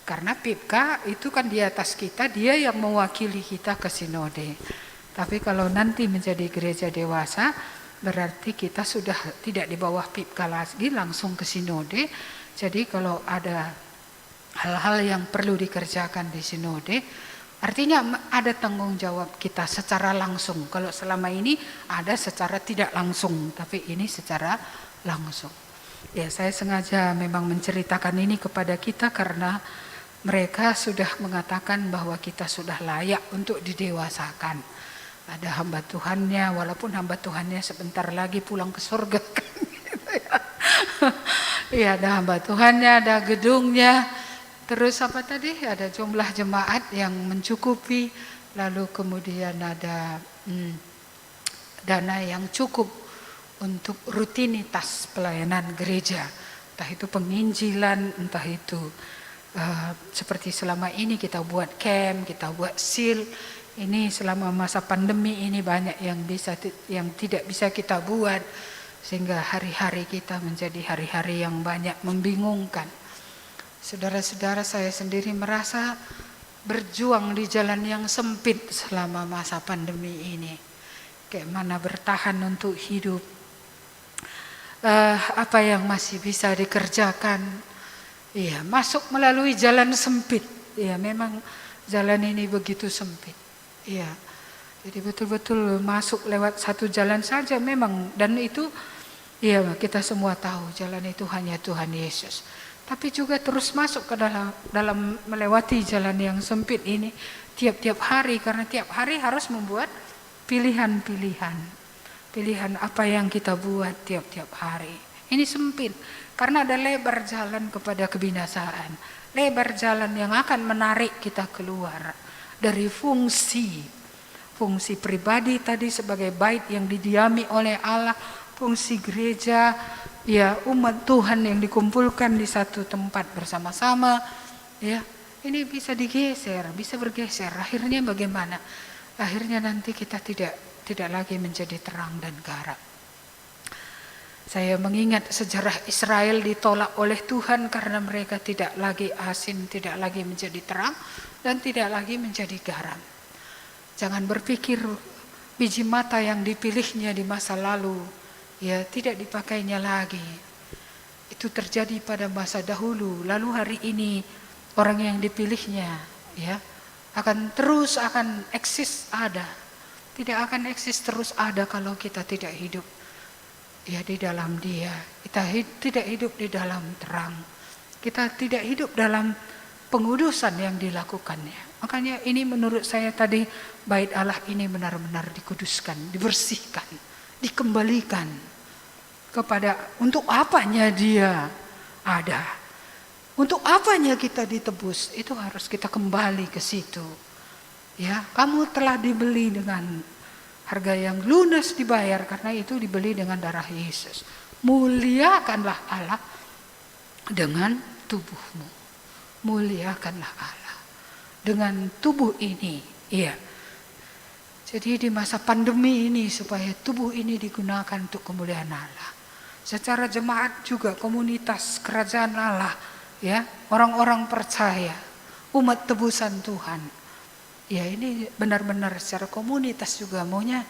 Karena PIPKA itu kan di atas kita, dia yang mewakili kita ke sinode. Tapi kalau nanti menjadi gereja dewasa, berarti kita sudah tidak di bawah PIPKA lagi, langsung ke sinode. Jadi kalau ada hal-hal yang perlu dikerjakan di sinode, artinya ada tanggung jawab kita secara langsung. Kalau selama ini ada secara tidak langsung, tapi ini secara langsung. Ya, saya sengaja memang menceritakan ini kepada kita karena mereka sudah mengatakan bahwa kita sudah layak untuk didewasakan. Ada hamba Tuhannya, walaupun hamba Tuhannya sebentar lagi pulang ke surga kan. Ya, ada hamba Tuhannya, ada gedungnya. Terus apa tadi? Ada jumlah jemaat yang mencukupi, lalu kemudian ada dana yang cukup untuk rutinitas pelayanan gereja. Entah itu penginjilan, entah itu seperti selama ini kita buat camp, kita buat seal. Ini selama masa pandemi ini banyak yang tidak bisa kita buat, sehingga hari-hari kita menjadi hari-hari yang banyak membingungkan. Saudara-saudara, saya sendiri merasa berjuang di jalan yang sempit selama masa pandemi ini. Kayak mana bertahan untuk hidup. Apa yang masih bisa dikerjakan. Iya, masuk melalui jalan sempit. Iya, memang jalan ini begitu sempit. Iya. Jadi betul-betul masuk lewat satu jalan saja memang, dan itu iya kita semua tahu jalan itu hanya Tuhan Yesus. Tapi juga terus masuk ke dalam melewati jalan yang sempit ini tiap-tiap hari, karena tiap hari harus membuat pilihan-pilihan. Pilihan apa yang kita buat tiap-tiap hari. Ini sempit karena ada lebar jalan kepada kebinasaan. Lebar jalan yang akan menarik kita keluar dari fungsi pribadi tadi sebagai bait yang didiami oleh Allah, fungsi gereja, ya umat Tuhan yang dikumpulkan di satu tempat bersama-sama, ya ini bisa digeser, bisa bergeser. Akhirnya bagaimana? Akhirnya nanti kita tidak lagi menjadi terang dan garam. Saya mengingat sejarah Israel ditolak oleh Tuhan karena mereka tidak lagi asin, tidak lagi menjadi terang, dan tidak lagi menjadi garam. Jangan berpikir biji mata yang dipilihnya di masa lalu ya tidak dipakainya lagi. Itu terjadi pada masa dahulu, lalu hari ini orang yang dipilihnya ya akan eksis ada. Tidak akan eksis terus ada kalau kita tidak hidup ya di dalam Dia. Kita tidak hidup di dalam terang. Kita tidak hidup dalam pengudusan yang dilakukannya. Makanya ini menurut saya tadi bait Allah ini benar-benar dikuduskan, dibersihkan, dikembalikan kepada untuk apanya dia ada. Untuk apanya kita ditebus? Itu harus kita kembali ke situ. Ya, kamu telah dibeli dengan harga yang lunas dibayar, karena itu dibeli dengan darah Yesus. Muliakanlah Allah dengan tubuhmu. Muliakanlah Allah dengan tubuh ini. Iya. Jadi di masa pandemi ini, supaya tubuh ini digunakan untuk kemuliaan Allah. Secara jemaat juga, komunitas kerajaan Allah, ya, orang-orang percaya, umat tebusan Tuhan. Ya, ini benar-benar secara komunitas juga maunya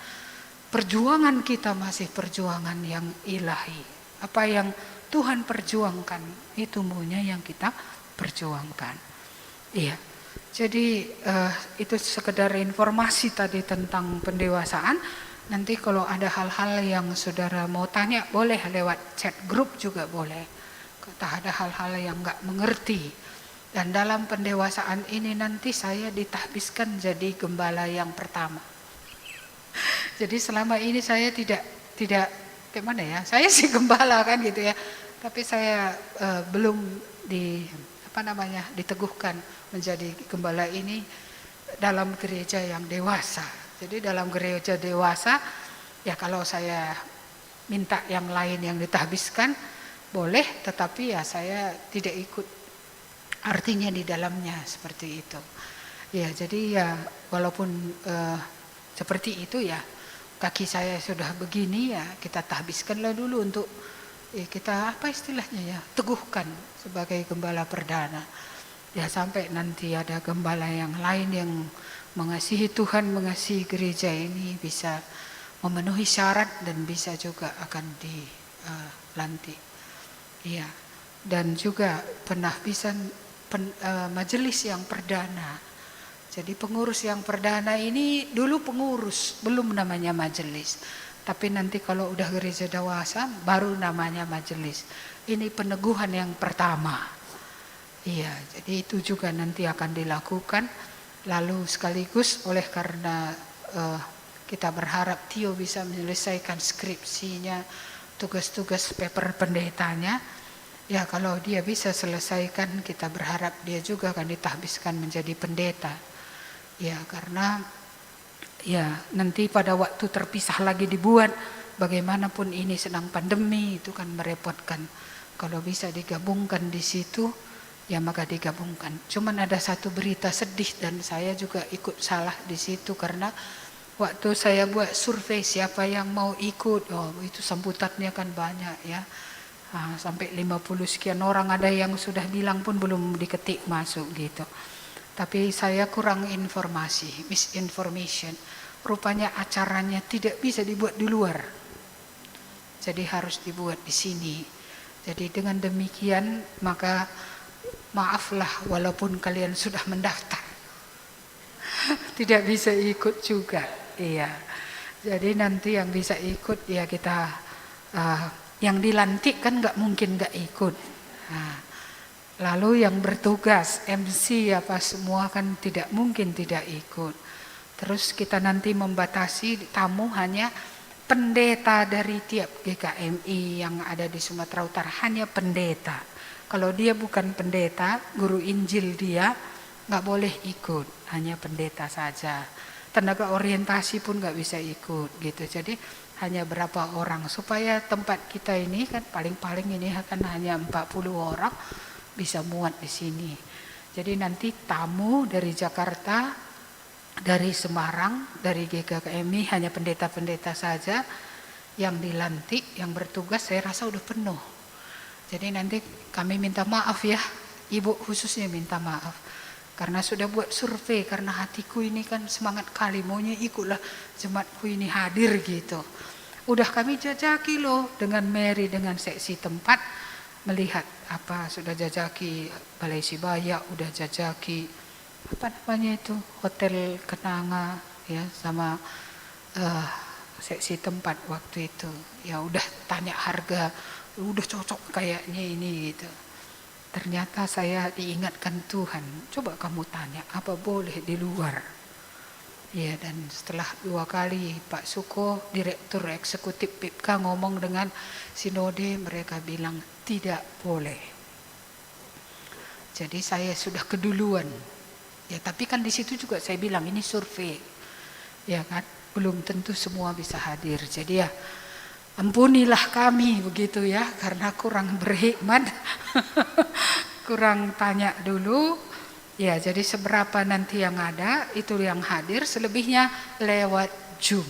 perjuangan kita masih perjuangan yang ilahi. Apa yang Tuhan perjuangkan, itu maunya yang kita perjuangkan. Iya. Jadi itu sekedar informasi tadi tentang pendewasaan. Nanti kalau ada hal-hal yang saudara mau tanya, boleh lewat chat grup juga boleh. Kalau ada hal-hal yang nggak mengerti. Dan dalam pendewasaan ini nanti saya ditahbiskan jadi gembala yang pertama. Jadi selama ini saya tidak gimana ya? Saya sih gembala kan gitu ya. Tapi saya belum diteguhkan menjadi gembala ini dalam gereja yang dewasa. Jadi dalam gereja dewasa, ya kalau saya minta yang lain yang ditahbiskan boleh, tetapi ya saya tidak ikut artinya di dalamnya seperti itu. Ya, jadi ya walaupun seperti itu ya, kaki saya sudah begini ya, kita tahbiskanlah dulu untuk kita apa istilahnya ya, teguhkan sebagai gembala perdana. Ya sampai nanti ada gembala yang lain yang mengasihi Tuhan, mengasihi gereja ini, bisa memenuhi syarat dan bisa juga akan dilantik. Iya. Dan juga penahbisan majelis yang perdana. Jadi pengurus yang perdana ini dulu pengurus, belum namanya majelis. Tapi nanti kalau udah gereja dewasa baru namanya majelis. Ini peneguhan yang pertama. Iya, jadi itu juga nanti akan dilakukan. Lalu sekaligus oleh karena kita berharap Tio bisa menyelesaikan skripsinya, tugas-tugas paper pendetanya. Ya kalau dia bisa selesaikan, kita berharap dia juga akan ditahbiskan menjadi pendeta. Ya karena ya nanti pada waktu terpisah lagi dibuat, bagaimanapun ini sedang pandemi, itu kan merepotkan. Kalau bisa digabungkan di situ, ya maka digabungkan. Cuman ada satu berita sedih dan saya juga ikut salah di situ, karena waktu saya buat survei siapa yang mau ikut, oh itu sambutannya kan banyak ya. Sampai 50 sekian orang, ada yang sudah bilang pun belum diketik masuk gitu. Tapi saya kurang informasi, misinformation. Rupanya acaranya tidak bisa dibuat di luar. Jadi harus dibuat di sini. Jadi dengan demikian maka maaflah walaupun kalian sudah mendaftar. Tidak bisa ikut juga. Iya. Jadi nanti yang bisa ikut ya kita yang dilantik kan nggak mungkin nggak ikut. Nah, lalu yang bertugas MC apa semua kan tidak mungkin tidak ikut. Terus kita nanti membatasi tamu hanya pendeta dari tiap GKMI yang ada di Sumatera Utara, hanya pendeta. Kalau dia bukan pendeta, guru Injil dia nggak boleh ikut, hanya pendeta saja. Tenaga orientasi pun nggak bisa ikut gitu. Jadi hanya berapa orang, supaya tempat kita ini kan paling-paling ini akan hanya 40 orang bisa muat di sini. Jadi nanti tamu dari Jakarta, dari Semarang, dari GKMI hanya pendeta-pendeta saja yang dilantik, yang bertugas saya rasa udah penuh. Jadi nanti kami minta maaf ya, Ibu khususnya minta maaf. Karena sudah buat survei, karena hatiku ini kan semangat kali, maunya ikutlah jemaatku ini hadir gitu. Udah kami jajaki loh dengan Mary, dengan seksi tempat, melihat apa sudah jajaki Balai Sibaya, udah jajaki apa namanya itu Hotel Kenanga ya, sama seksi tempat waktu itu. Ya udah tanya harga, udah cocok kayaknya ini gitu. Ternyata saya diingatkan Tuhan, coba kamu tanya apa boleh di luar. Ya, dan setelah 2 kali Pak Suko, Direktur Eksekutif PIPK ngomong dengan Sinode, mereka bilang tidak boleh. Jadi saya sudah keduluan. Ya, tapi kan di situ juga saya bilang ini survei. Ya kan, belum tentu semua bisa hadir. Jadi ya ampunilah kami begitu ya, karena kurang berhikmat. Kurang tanya dulu. Ya, jadi seberapa nanti yang ada itu yang hadir, selebihnya lewat Zoom,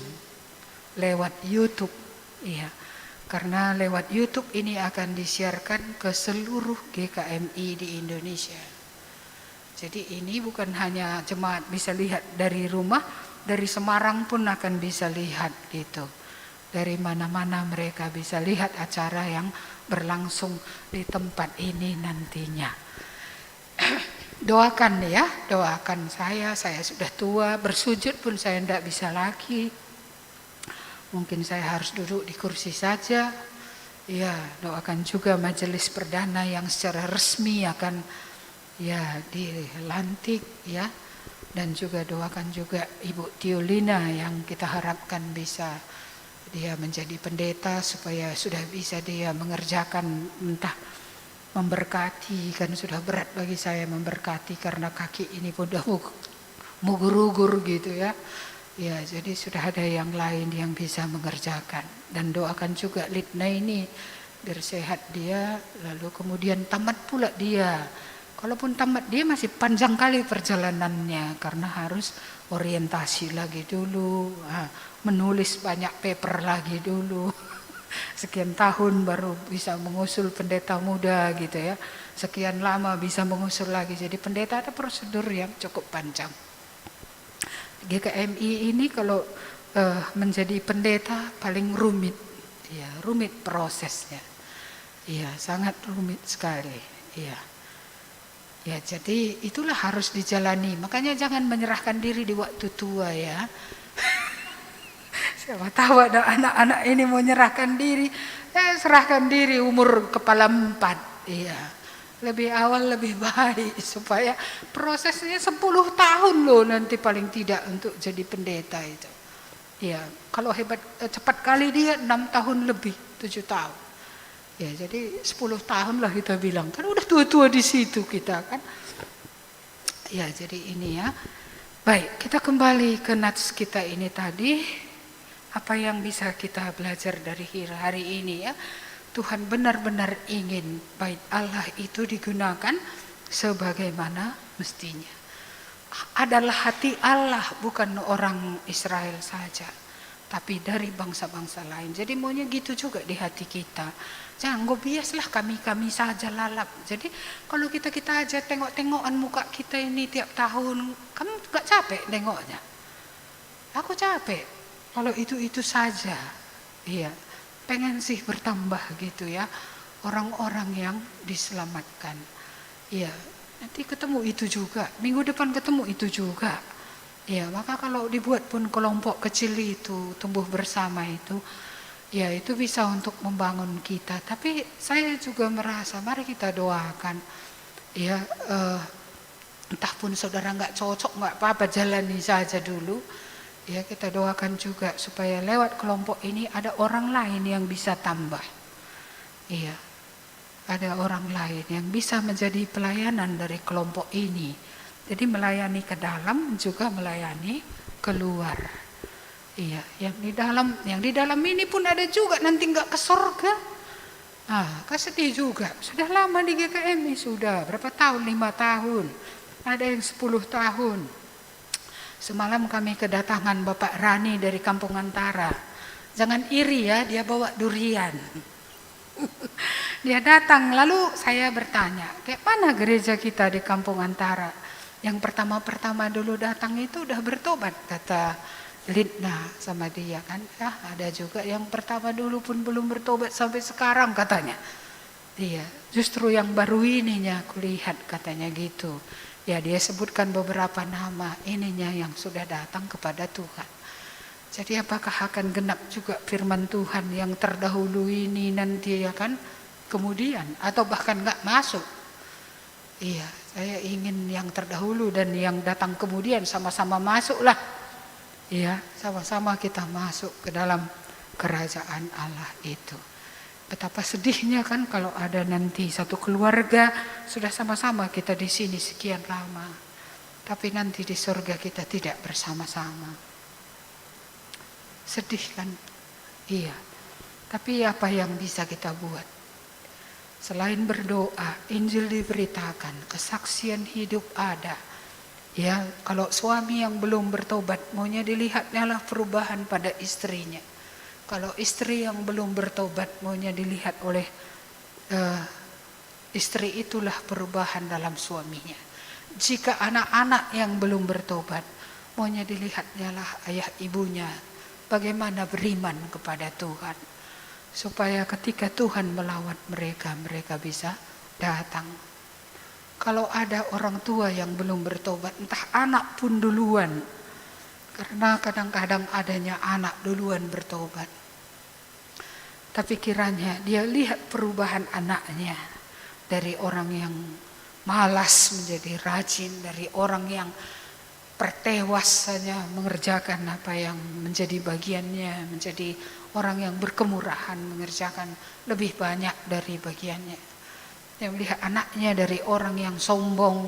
lewat YouTube. Iya. Karena lewat YouTube ini akan disiarkan ke seluruh GKMI di Indonesia. Jadi ini bukan hanya jemaat bisa lihat dari rumah, dari Semarang pun akan bisa lihat gitu. Dari mana-mana mereka bisa lihat acara yang berlangsung di tempat ini nantinya. Doakan ya, doakan saya sudah tua, bersujud pun saya tidak bisa lagi. Mungkin saya harus duduk di kursi saja. Ya, doakan juga majelis perdana yang secara resmi akan ya dilantik ya. Dan juga doakan juga Ibu Tiolina yang kita harapkan bisa dia menjadi pendeta supaya sudah bisa dia mengerjakan entah memberkati, kan sudah berat bagi saya memberkati karena kaki ini pun udah mugur-ugur gitu ya. Ya, jadi sudah ada yang lain yang bisa mengerjakan. Dan doakan juga Litna ini biar sehat dia, lalu kemudian tamat pula dia. Kalaupun tamat dia masih panjang kali perjalanannya karena harus orientasi lagi dulu, menulis banyak paper lagi dulu. Sekian tahun baru bisa mengusul pendeta muda gitu ya. Sekian lama bisa mengusul lagi. Jadi pendeta ada prosedur yang cukup panjang. GKMI ini kalau menjadi pendeta paling rumit. Ya, rumit prosesnya. Iya, sangat rumit sekali. Iya. Ya, jadi itulah harus dijalani. Makanya jangan menyerahkan diri di waktu tua ya. Siapa tahu ada anak-anak ini mau menyerahkan diri, serahkan diri umur kepala 4. Iya. Lebih awal lebih baik supaya prosesnya 10 tahun loh nanti paling tidak untuk jadi pendeta itu. Iya, kalau hebat cepat kali dia 6 tahun lebih, 7 tahun. Ya, jadi 10 tahun lah kita bilang. Kan udah tua-tua di situ kita kan. Ya, jadi ini ya. Baik, kita kembali ke nats kita ini tadi. Apa yang bisa kita belajar dari hari ini ya? Tuhan benar-benar ingin bait Allah itu digunakan sebagaimana mestinya. Adalah hati Allah, bukan orang Israel saja, tapi dari bangsa-bangsa lain. Jadi maunya gitu juga di hati kita. Jangan biaslah kami saja lalap. Jadi kalau kita aja tengok-tengokan muka kita ini tiap tahun, kamu gak capek nengoknya? Aku capek. Kalau itu saja, iya, pengen sih bertambah gitu ya, orang-orang yang diselamatkan. Iya, nanti ketemu itu juga, minggu depan ketemu itu juga. Iya, maka kalau dibuat pun kelompok kecil itu, tumbuh bersama itu, ya itu bisa untuk membangun kita. Tapi saya juga merasa, mari kita doakan. Ya, entah pun saudara nggak cocok, nggak apa-apa, jalani saja dulu. Ya, kita doakan juga supaya lewat kelompok ini ada orang lain yang bisa tambah. Iya, ada orang lain yang bisa menjadi pelayanan dari kelompok ini. Jadi melayani ke dalam juga melayani keluar. Iya, yang di dalam ini pun ada juga nanti nggak ke surga. Kan sedih juga. Sudah lama di GKMI sudah berapa tahun? 5 tahun. Ada yang 10 tahun. Semalam kami kedatangan Bapak Rani dari Kampung Antara. Jangan iri ya, dia bawa durian. Dia datang, lalu saya bertanya, kayak mana gereja kita di Kampung Antara? Yang pertama-pertama dulu datang itu udah bertobat, kata Lidna sama dia kan. Ya, ada juga yang pertama dulu pun belum bertobat sampai sekarang katanya. Iya, justru yang baru ininya kulihat katanya gitu. Ya, dia sebutkan beberapa nama ininya yang sudah datang kepada Tuhan. Jadi apakah akan genap juga firman Tuhan yang terdahulu ini nanti ya kan kemudian atau bahkan nggak masuk? Iya, saya ingin yang terdahulu dan yang datang kemudian sama-sama masuklah. Iya, sama-sama kita masuk ke dalam kerajaan Allah itu. Betapa sedihnya kan kalau ada nanti satu keluarga sudah sama-sama kita di sini sekian lama, tapi nanti di surga kita tidak bersama-sama. Sedih kan? Iya. Tapi apa yang bisa kita buat? Selain berdoa, Injil diberitakan, kesaksian hidup ada. Ya, kalau suami yang belum bertobat, maunya dilihatnya lah perubahan pada istrinya. Kalau istri yang belum bertobat, maunya dilihat oleh istri itulah perubahan dalam suaminya. Jika anak-anak yang belum bertobat, maunya dilihatnya lah ayah ibunya bagaimana beriman kepada Tuhan. Supaya ketika Tuhan melawat mereka, mereka bisa datang. Kalau ada orang tua yang belum bertobat, entah anak pun duluan. Karena kadang-kadang adanya anak duluan bertobat. Tapi kiranya dia lihat perubahan anaknya. Dari orang yang malas menjadi rajin. Dari orang yang pertewas hanya mengerjakan apa yang menjadi bagiannya. Menjadi orang yang berkemurahan mengerjakan lebih banyak dari bagiannya. Dia melihat anaknya dari orang yang sombong.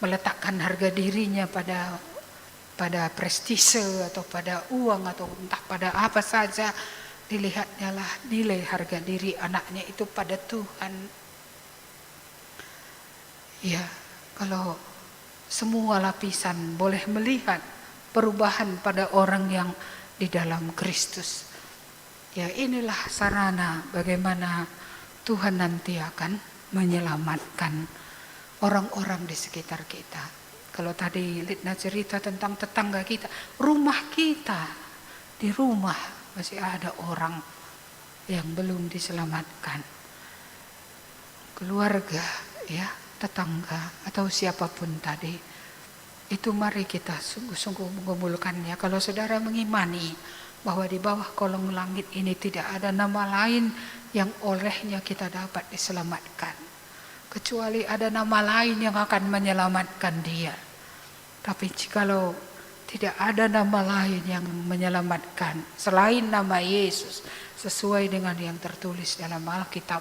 Meletakkan harga dirinya pada prestise atau pada uang atau entah pada apa saja. Dilihatnya lah nilai harga diri anaknya itu pada Tuhan. Ya, kalau semua lapisan boleh melihat perubahan pada orang yang di dalam Kristus. Ya, inilah sarana bagaimana Tuhan nanti akan menyelamatkan orang-orang di sekitar kita. Kalau tadi Litna cerita tentang tetangga kita, rumah kita, di rumah masih ada orang yang belum diselamatkan. Keluarga, ya, tetangga atau siapapun tadi. Itu mari kita sungguh-sungguh mengumpulkannya. Kalau saudara mengimani bahwa di bawah kolong langit ini tidak ada nama lain yang olehnya kita dapat diselamatkan. Kecuali ada nama lain yang akan menyelamatkan dia. Tapi jikalau tidak ada nama lain yang menyelamatkan selain nama Yesus, sesuai dengan yang tertulis dalam Alkitab,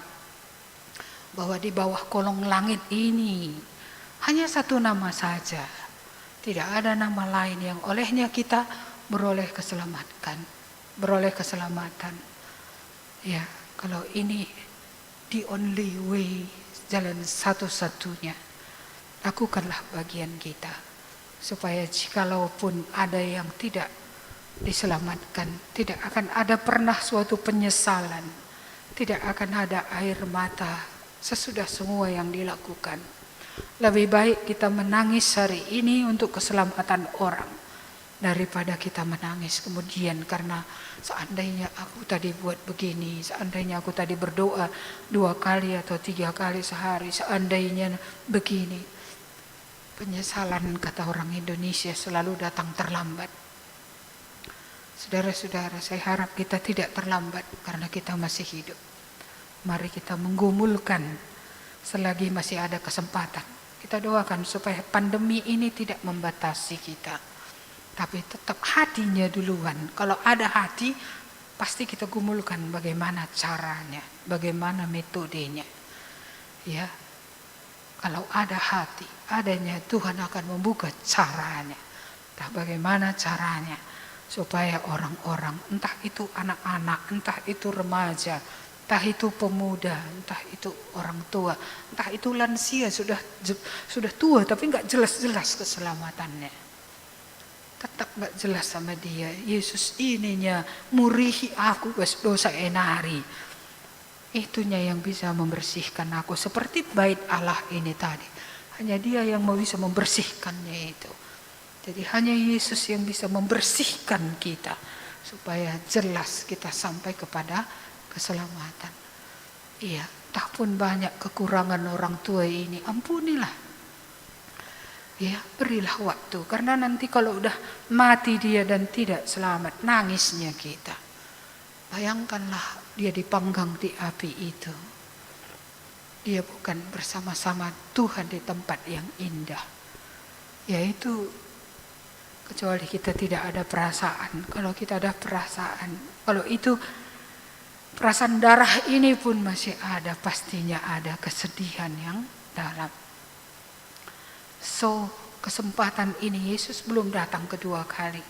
bahwa di bawah kolong langit ini hanya satu nama saja. Tidak ada nama lain yang olehnya kita beroleh keselamatan. Ya, kalau ini the only way, jalan satu-satunya, lakukanlah bagian kita. Supaya jikalaupun ada yang tidak diselamatkan, tidak akan ada pernah suatu penyesalan, tidak akan ada air mata sesudah semua yang dilakukan. Lebih baik kita menangis hari ini untuk keselamatan orang daripada kita menangis kemudian karena seandainya aku tadi buat begini, seandainya aku tadi berdoa 2 kali atau 3 kali sehari, seandainya begini. Penyesalan, kata orang Indonesia, selalu datang terlambat. Saudara-saudara, saya harap kita tidak terlambat karena kita masih hidup. Mari kita menggumulkan selagi masih ada kesempatan. Kita doakan supaya pandemi ini tidak membatasi kita. Tapi tetap hatinya duluan. Kalau ada hati, pasti kita gumulkan bagaimana caranya, bagaimana metodenya. Ya. Kalau ada hati, adanya Tuhan akan membuka caranya. Entah bagaimana caranya supaya orang-orang, entah itu anak-anak, entah itu remaja, entah itu pemuda, entah itu orang tua, entah itu lansia sudah tua tapi nggak jelas-jelas keselamatannya. Tetap nggak jelas sama dia. Yesus ininya murihi aku dosa enari. Itunya yang bisa membersihkan aku. Seperti bait Allah ini tadi. Hanya dia yang mau bisa membersihkannya itu. Jadi hanya Yesus yang bisa membersihkan kita. Supaya jelas kita sampai kepada keselamatan. Iya, tak pun banyak kekurangan orang tua ini. Ampunilah. Ya, berilah waktu. Karena nanti kalau udah mati dia dan tidak selamat, nangisnya kita. Bayangkanlah dia dipanggang di api itu. Dia bukan bersama-sama Tuhan di tempat yang indah. Yaitu kecuali kita tidak ada perasaan. Kalau kita ada perasaan, kalau itu perasaan darah ini pun masih ada, pastinya ada kesedihan yang dalam. So, kesempatan ini Yesus belum datang kedua kali.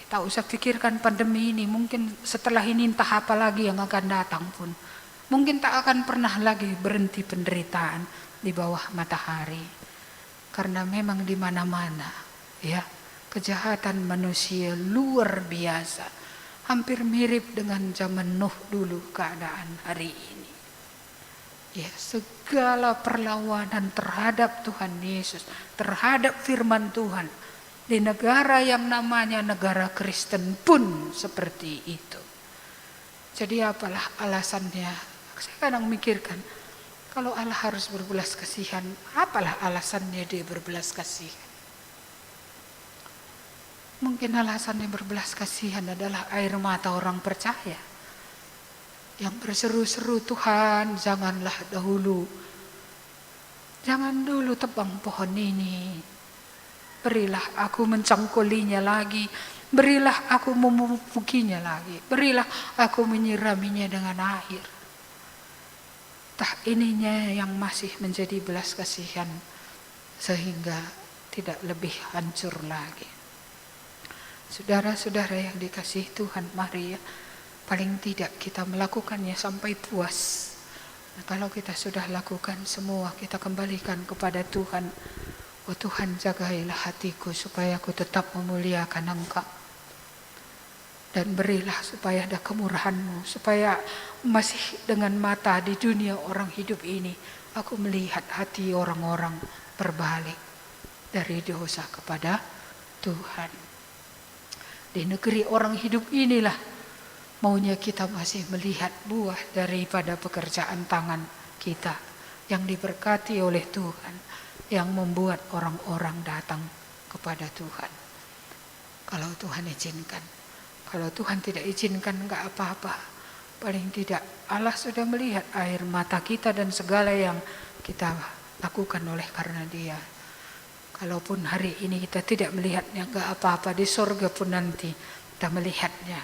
Tak usah pikirkan pandemi ini, mungkin setelah ini entah apa lagi yang akan datang pun. Mungkin tak akan pernah lagi berhenti penderitaan di bawah matahari. Karena memang di mana-mana ya, kejahatan manusia luar biasa. Hampir mirip dengan zaman Nuh dulu keadaan hari ini. Ya, segala perlawanan terhadap Tuhan Yesus, terhadap firman Tuhan, di negara yang namanya negara Kristen pun seperti itu. Jadi apalah alasannya? Saya kadang mikirkan, kalau Allah harus berbelas kasihan, apalah alasannya dia berbelas kasihan? Mungkin alasannya berbelas kasihan adalah air mata orang percaya yang berseru-seru, Tuhan jangan dulu tebang pohon ini. Berilah aku mencangkulinya lagi, berilah aku memupukinya lagi, berilah aku menyiraminya dengan air. Tak ininya yang masih menjadi belas kasihan sehingga tidak lebih hancur lagi. Saudara-saudara yang dikasihi Tuhan, mari ya, paling tidak kita melakukannya sampai puas. Nah, kalau kita sudah lakukan semua, kita kembalikan kepada Tuhan. Oh Tuhan, jagailah hatiku supaya aku tetap memuliakan Engkau. Dan berilah supaya ada kemurahan-Mu, supaya masih dengan mata di dunia orang hidup ini, aku melihat hati orang-orang berbalik dari dosa kepada Tuhan. Di negeri orang hidup inilah maunya kita masih melihat buah daripada pekerjaan tangan kita yang diberkati oleh Tuhan, yang membuat orang-orang datang kepada Tuhan. Kalau Tuhan izinkan. Kalau Tuhan tidak izinkan, enggak apa-apa. Paling tidak Allah sudah melihat air mata kita dan segala yang kita lakukan oleh karena Dia. Kalaupun hari ini kita tidak melihatnya, enggak apa-apa. Di surga pun nanti kita melihatnya.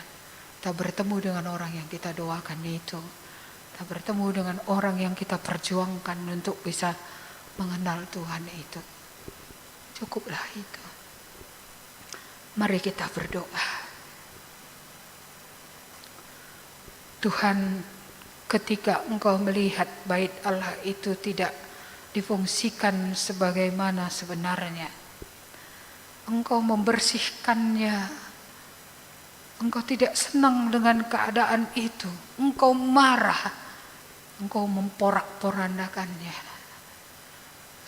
Kita bertemu dengan orang yang kita doakan itu. Kita bertemu dengan orang yang kita perjuangkan untuk bisa mengenal Tuhan itu. Cukuplah itu. Mari kita berdoa. Tuhan, ketika Engkau melihat bait Allah itu tidak difungsikan sebagaimana sebenarnya, Engkau membersihkannya. Engkau tidak senang dengan keadaan itu. Engkau marah. Engkau memporak-porandakannya.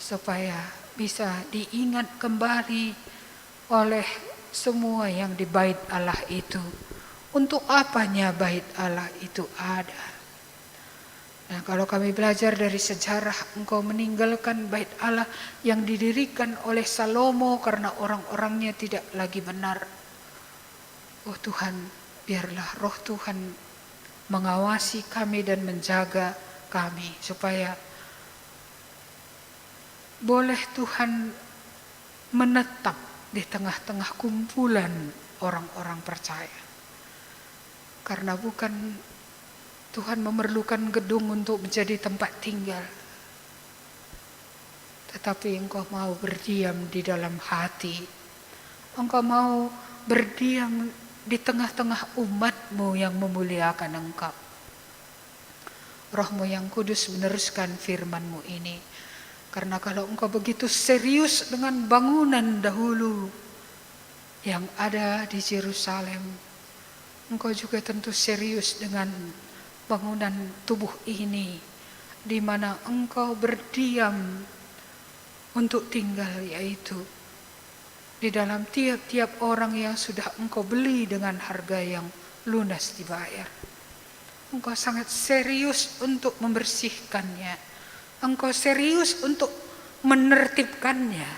Supaya bisa diingat kembali oleh semua yang di bait Allah itu. Untuk apanya bait Allah itu ada. Nah, kalau kami belajar dari sejarah, Engkau meninggalkan bait Allah yang didirikan oleh Salomo karena orang-orangnya tidak lagi benar. Oh Tuhan, biarlah roh Tuhan mengawasi kami dan menjaga kami supaya boleh Tuhan menetap di tengah-tengah kumpulan orang-orang percaya. Karena bukan Tuhan memerlukan gedung untuk menjadi tempat tinggal, tetapi Engkau mau berdiam di dalam hati. Engkau mau berdiam di tengah-tengah umat-Mu yang memuliakan Engkau. Roh-Mu yang kudus meneruskan firman-Mu ini. Karena kalau Engkau begitu serius dengan bangunan dahulu yang ada di Yerusalem, Engkau juga tentu serius dengan bangunan tubuh ini, di mana Engkau berdiam untuk tinggal, yaitu di dalam tiap-tiap orang yang sudah Engkau beli dengan harga yang lunas dibayar. Engkau sangat serius untuk membersihkannya. Engkau serius untuk menertibkannya.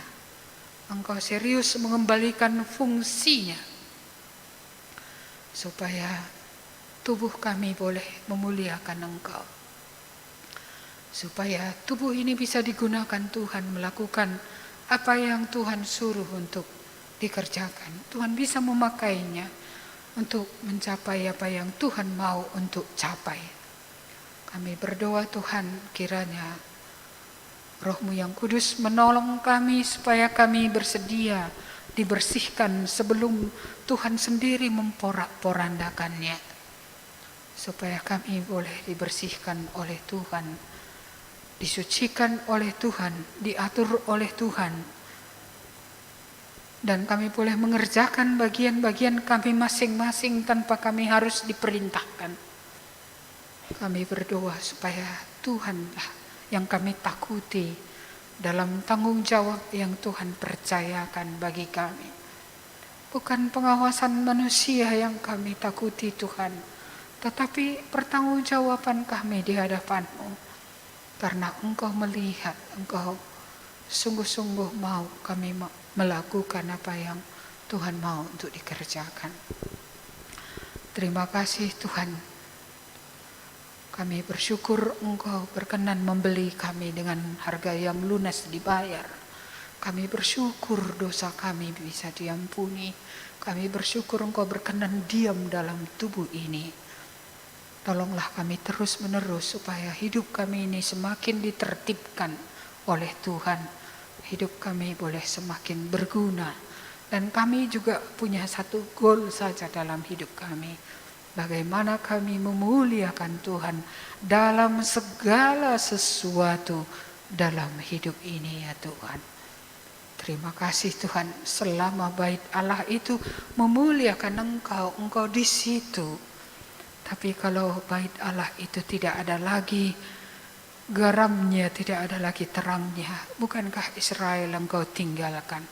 Engkau serius mengembalikan fungsinya. Supaya tubuh kami boleh memuliakan Engkau. Supaya tubuh ini bisa digunakan Tuhan melakukan apa yang Tuhan suruh untuk dikerjakan. Tuhan bisa memakainya untuk mencapai apa yang Tuhan mau untuk capai. Kami berdoa Tuhan, kiranya Roh-Mu yang kudus menolong kami supaya kami bersedia dibersihkan sebelum Tuhan sendiri memporak-porandakannya. Supaya kami boleh dibersihkan oleh Tuhan, disucikan oleh Tuhan, diatur oleh Tuhan. Dan kami boleh mengerjakan bagian-bagian kami masing-masing tanpa kami harus diperintahkan. Kami berdoa supaya Tuhanlah yang kami takuti dalam tanggung jawab yang Tuhan percayakan bagi kami. Bukan pengawasan manusia yang kami takuti Tuhan, tetapi pertanggungjawaban kami di hadapan-Mu. Karena Engkau melihat, Engkau sungguh-sungguh mau kami melakukan apa yang Tuhan mau untuk dikerjakan. Terima kasih Tuhan. Kami bersyukur Engkau berkenan membeli kami dengan harga yang lunas dibayar. Kami bersyukur dosa kami bisa diampuni. Kami bersyukur Engkau berkenan diam dalam tubuh ini. Tolonglah kami terus-menerus supaya hidup kami ini semakin ditertibkan oleh Tuhan. Hidup kami boleh semakin berguna. Dan kami juga punya satu goal saja dalam hidup kami. Bagaimana kami memuliakan Tuhan dalam segala sesuatu dalam hidup ini ya Tuhan. Terima kasih Tuhan, selama bait Allah itu memuliakan Engkau, Engkau di situ. Tapi kalau bait Allah itu tidak ada lagi garamnya, tidak ada lagi terangnya, bukankah Israel Engkau tinggalkan?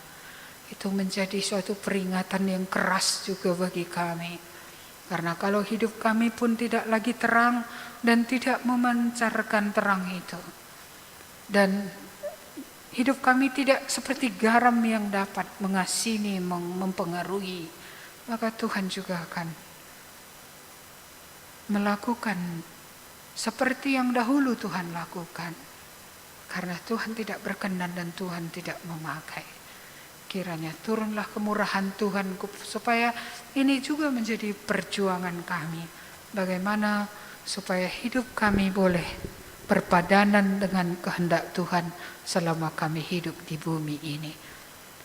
Itu menjadi suatu peringatan yang keras juga bagi kami. Karena kalau hidup kami pun tidak lagi terang dan tidak memancarkan terang itu, dan hidup kami tidak seperti garam yang dapat mengasini, mempengaruhi, maka Tuhan juga akan melakukan seperti yang dahulu Tuhan lakukan. Karena Tuhan tidak berkenan dan Tuhan tidak memakai. Kiranya turunlah kemurahan Tuhan supaya ini juga menjadi perjuangan kami. Bagaimana supaya hidup kami boleh berpadanan dengan kehendak Tuhan selama kami hidup di bumi ini.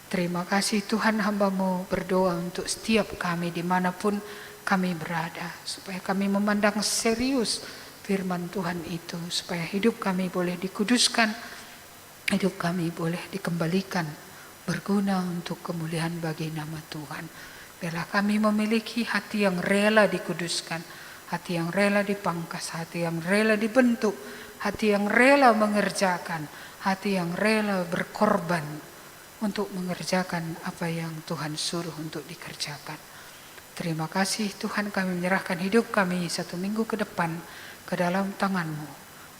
Terima kasih Tuhan, hamba-Mu berdoa untuk setiap kami dimanapun kami berada. Supaya kami memandang serius firman Tuhan itu. Supaya hidup kami boleh dikuduskan, hidup kami boleh dikembalikan berguna untuk kemuliaan bagi nama Tuhan. Biarlah kami memiliki hati yang rela dikuduskan, hati yang rela dipangkas, hati yang rela dibentuk, hati yang rela mengerjakan, hati yang rela berkorban untuk mengerjakan apa yang Tuhan suruh untuk dikerjakan. Terima kasih Tuhan, kami menyerahkan hidup kami 1 minggu ke depan ke dalam tangan-Mu.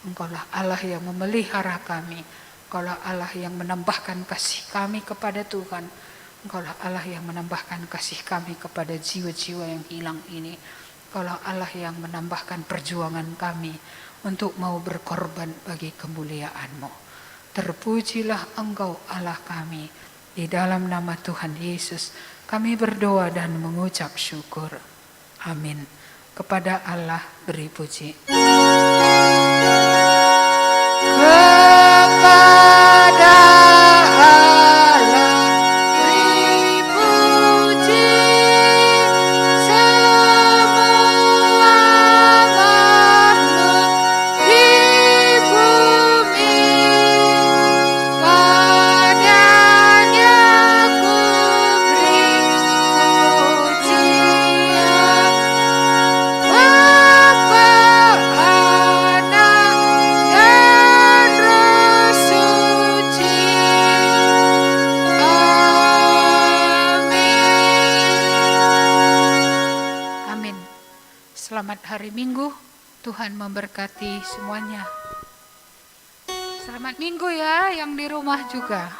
Engkaulah Allah yang memelihara kami. Engkaulah Allah yang menambahkan kasih kami kepada Tuhan. Engkaulah Allah yang menambahkan kasih kami kepada jiwa-jiwa yang hilang ini. Engkaulah Allah yang menambahkan perjuangan kami untuk mau berkorban bagi kemuliaan-Mu. Terpujilah Engkau Allah kami. Di dalam nama Tuhan Yesus kami berdoa dan mengucap syukur. Amin. Kepada Allah beri puji. Kepada Allah beri puji, semua makhluk di bumi. Padanya ku beri pujian. Bapa, Anak, dan Roh Suci. Amin. Amin. Selamat hari Minggu. Tuhan memberkati semuanya. Selamat Minggu ya yang di rumah juga.